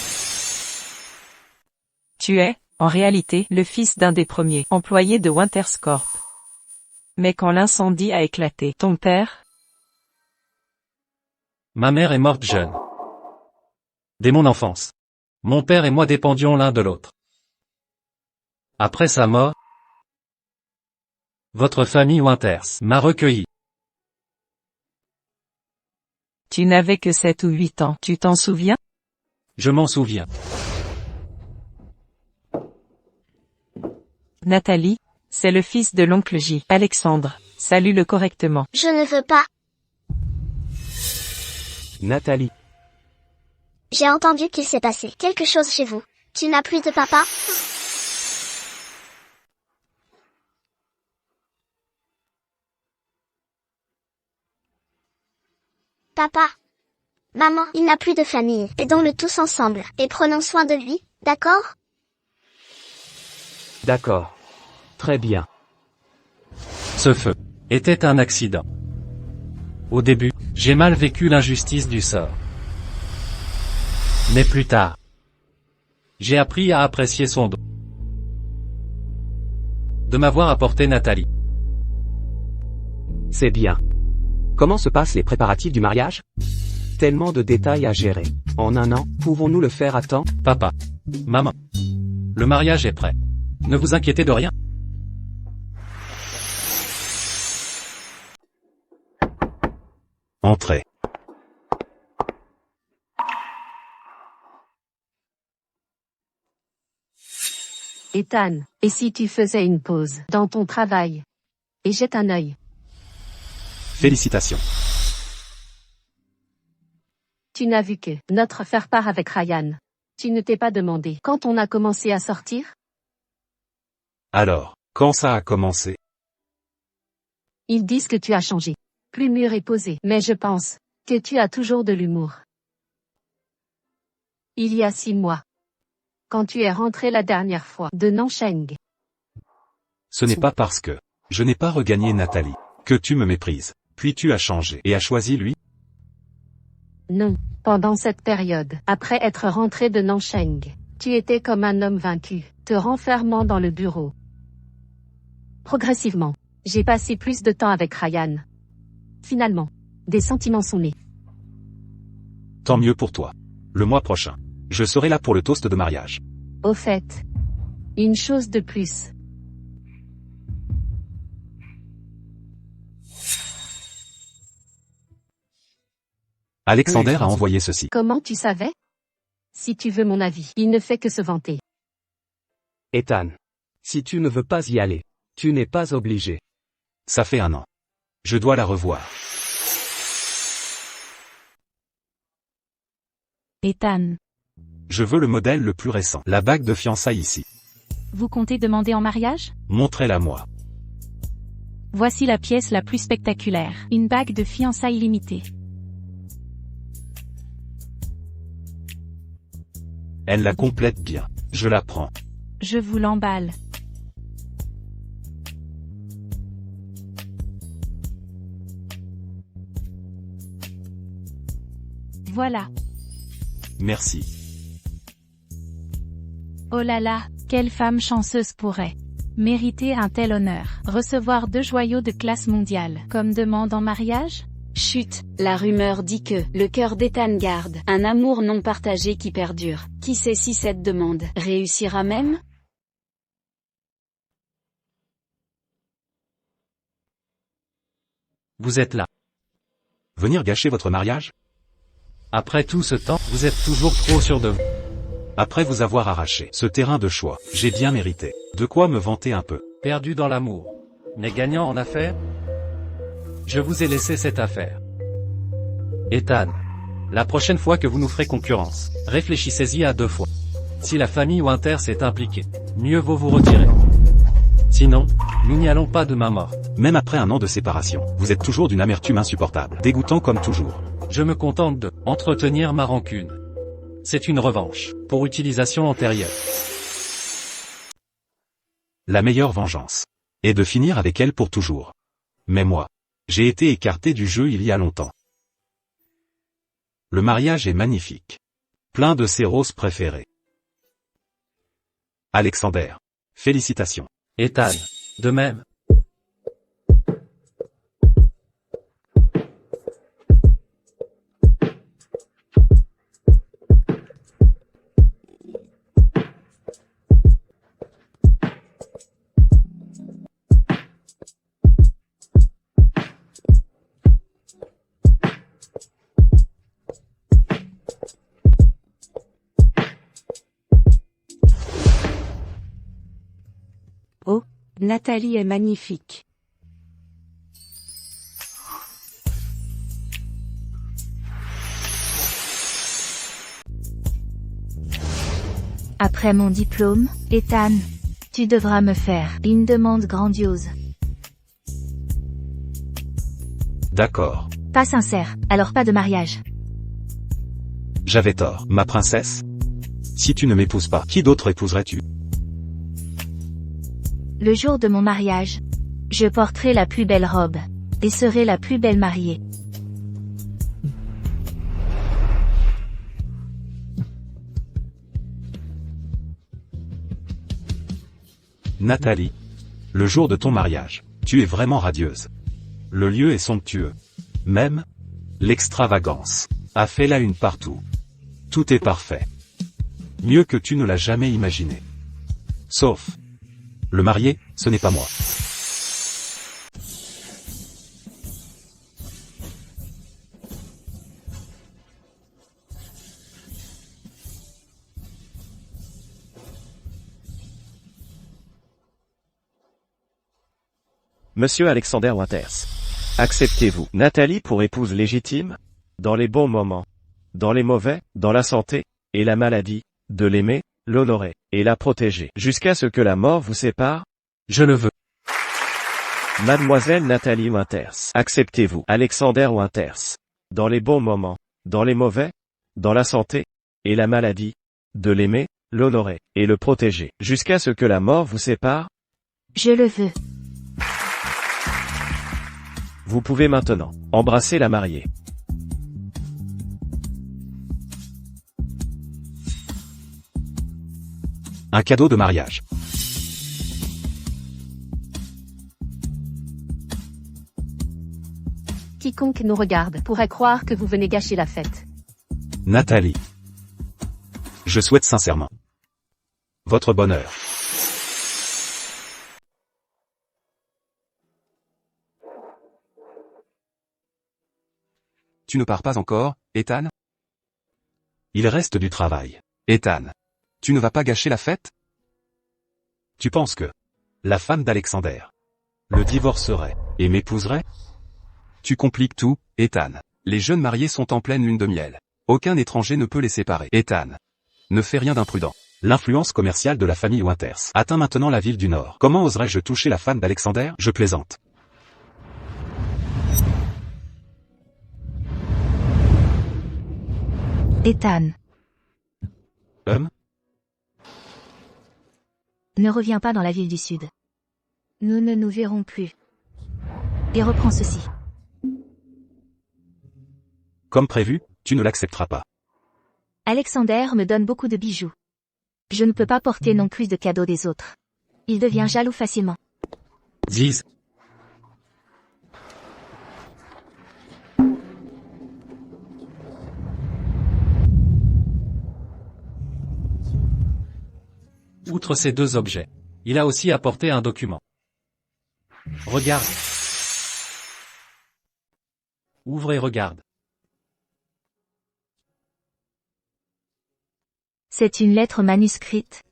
Tu es, en réalité, le fils d'un des premiers employés de Winterscorp. Mais quand l'incendie a éclaté, ton père... Ma mère est morte jeune. Dès mon enfance. Mon père et moi dépendions l'un de l'autre. Après sa mort, votre famille Winters m'a recueilli. Tu n'avais que 7 ou 8 ans, tu t'en souviens? Je m'en souviens. Nathalie, c'est le fils de l'oncle J. Alexandre, salue-le correctement. Je ne veux pas. Nathalie. J'ai entendu qu'il s'est passé quelque chose chez vous. Tu n'as plus de papa? Papa. Maman, il n'a plus de famille. Aidons-le tous ensemble. Et prenons soin de lui, d'accord? D'accord. Très bien. Ce feu était un accident. Au début, j'ai mal vécu l'injustice du sort. Mais plus tard, j'ai appris à apprécier son don. De m'avoir apporté Nathalie. C'est bien. Comment se passent les préparatifs du mariage? Tellement de détails à gérer. En un an, pouvons-nous le faire à temps? Papa. Maman. Le mariage est prêt. Ne vous inquiétez de rien. Entrez. Ethan, et si tu faisais une pause dans ton travail? Et jette un œil. Félicitations. Tu n'as vu que notre faire-part avec Ryan. Tu ne t'es pas demandé quand on a commencé à sortir? Alors, quand ça a commencé? Ils disent que tu as changé. Plus mûr et posé. Mais je pense que tu as toujours de l'humour. Il y a 6 mois. Quand tu es rentré la dernière fois de Nancheng. Ce n'est pas parce que je n'ai pas regagné Nathalie que tu me méprises. Puis tu as changé et as choisi lui? Non. Pendant cette période, après être rentré de Nancheng, tu étais comme un homme vaincu, te renfermant dans le bureau. Progressivement, j'ai passé plus de temps avec Ryan. Finalement, des sentiments sont nés. Tant mieux pour toi. Le mois prochain, je serai là pour le toast de mariage. Au fait, une chose de plus. Alexander a envoyé ceci. Comment tu savais? Si tu veux mon avis, il ne fait que se vanter. Ethan. Si tu ne veux pas y aller, tu n'es pas obligé. Ça fait 1 an. Je dois la revoir. Ethan, Je veux le modèle le plus récent. La bague de fiançailles ici. vous comptez demander en mariage? Montrez-la moi. Voici la pièce la plus spectaculaire. Une bague de fiançailles limitée. Elle la complète bien. Je la prends. Je vous l'emballe. Voilà. Merci. Oh là là, quelle femme chanceuse pourrait mériter un tel honneur. Recevoir 2 joyaux de classe mondiale, comme demande en mariage? Chut, la rumeur dit que le cœur d'Ethan garde un amour non partagé qui perdure. Qui sait si cette demande réussira même? Vous êtes là. Venir gâcher votre mariage? Après tout ce temps, vous êtes toujours trop sûr de vous. Après vous avoir arraché ce terrain de choix, j'ai bien mérité. De quoi me vanter un peu. Perdu dans l'amour, mais gagnant en affaires? Je vous ai laissé cette affaire. Ethan, la prochaine fois que vous nous ferez concurrence, réfléchissez-y à 2 fois. Si la famille Winters est impliquée, mieux vaut vous retirer. Sinon, nous n'y allons pas de main morte. Même après 1 an de séparation, vous êtes toujours d'une amertume insupportable. Dégoûtant comme toujours. Je me contente de entretenir ma rancune. C'est une revanche, pour utilisation antérieure. La meilleure vengeance est de finir avec elle pour toujours. Mais moi, j'ai été écarté du jeu il y a longtemps. Le mariage est magnifique. Plein de ses roses préférées. Alexander. Félicitations. Ethan, de même. Nathalie est magnifique. Après mon diplôme, Ethan, tu devras me faire une demande grandiose. D'accord. Pas sincère, alors pas de mariage. J'avais tort, ma princesse. Si tu ne m'épouses pas, qui d'autre épouserais-tu? Le jour de mon mariage, je porterai la plus belle robe, et serai la plus belle mariée. Nathalie. Le jour de ton mariage, tu es vraiment radieuse. Le lieu est somptueux. Même, l'extravagance a fait la une partout. Tout est parfait. Mieux que tu ne l'as jamais imaginé. Sauf, le marié, ce n'est pas moi. Monsieur Alexander Winters. Acceptez-vous Nathalie pour épouse légitime? Dans les bons moments, dans les mauvais, dans la santé et la maladie, de l'aimer, l'honorer et la protéger, jusqu'à ce que la mort vous sépare? Je le veux. Mademoiselle Nathalie Winters. Acceptez-vous Alexander Winters. Dans les bons moments, dans les mauvais, dans la santé et la maladie, de l'aimer, l'honorer et le protéger, jusqu'à ce que la mort vous sépare? Je le veux. Vous pouvez maintenant embrasser la mariée. Un cadeau de mariage. Quiconque nous regarde pourrait croire que vous venez gâcher la fête. Nathalie. Je souhaite sincèrement votre bonheur. Tu ne pars pas encore, Ethan? Il reste du travail. Ethan. Tu ne vas pas gâcher la fête? Tu penses que la femme d'Alexander le divorcerait et m'épouserait? Tu compliques tout, Ethan. Les jeunes mariés sont en pleine lune de miel. Aucun étranger ne peut les séparer. Ethan. Ne fais rien d'imprudent. L'influence commerciale de la famille Winters atteint maintenant la ville du Nord. Comment oserais-je toucher la femme d'Alexander? Je plaisante. Ethan, ne reviens pas dans la ville du Sud. Nous ne nous verrons plus. Et reprends ceci. Comme prévu, tu ne l'accepteras pas. Alexander me donne beaucoup de bijoux. Je ne peux pas porter non plus de cadeaux des autres. Il devient jaloux facilement. Dis. Outre ces deux objets, il a aussi apporté un document. Regarde. Ouvre et regarde. C'est une lettre manuscrite.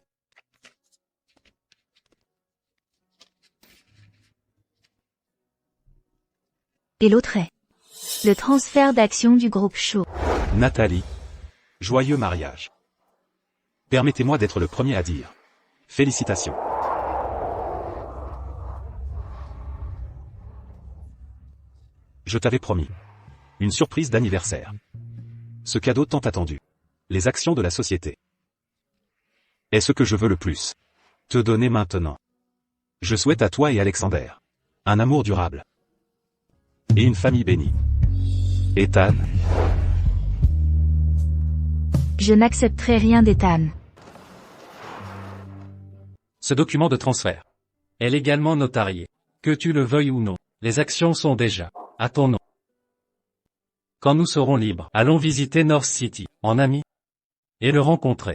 Et l'autre est le transfert d'actions du groupe Shaw. Nathalie. Joyeux mariage. Permettez-moi d'être le premier à dire. Félicitations. Je t'avais promis une surprise d'anniversaire. Ce cadeau tant attendu. Les actions de la société. Est ce que je veux le plus. Te donner maintenant. Je souhaite à toi et Alexander un amour durable. Et une famille bénie. Ethan. Je n'accepterai rien d'Ethan. Ce document de transfert est légalement notarié. Que tu le veuilles ou non, les actions sont déjà à ton nom. Quand nous serons libres, allons visiter North City, en amis, et le rencontrer.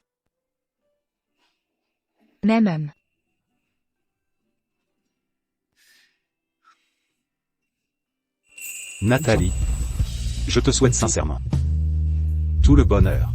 Même homme. Nathalie. Je te souhaite sincèrement tout le bonheur.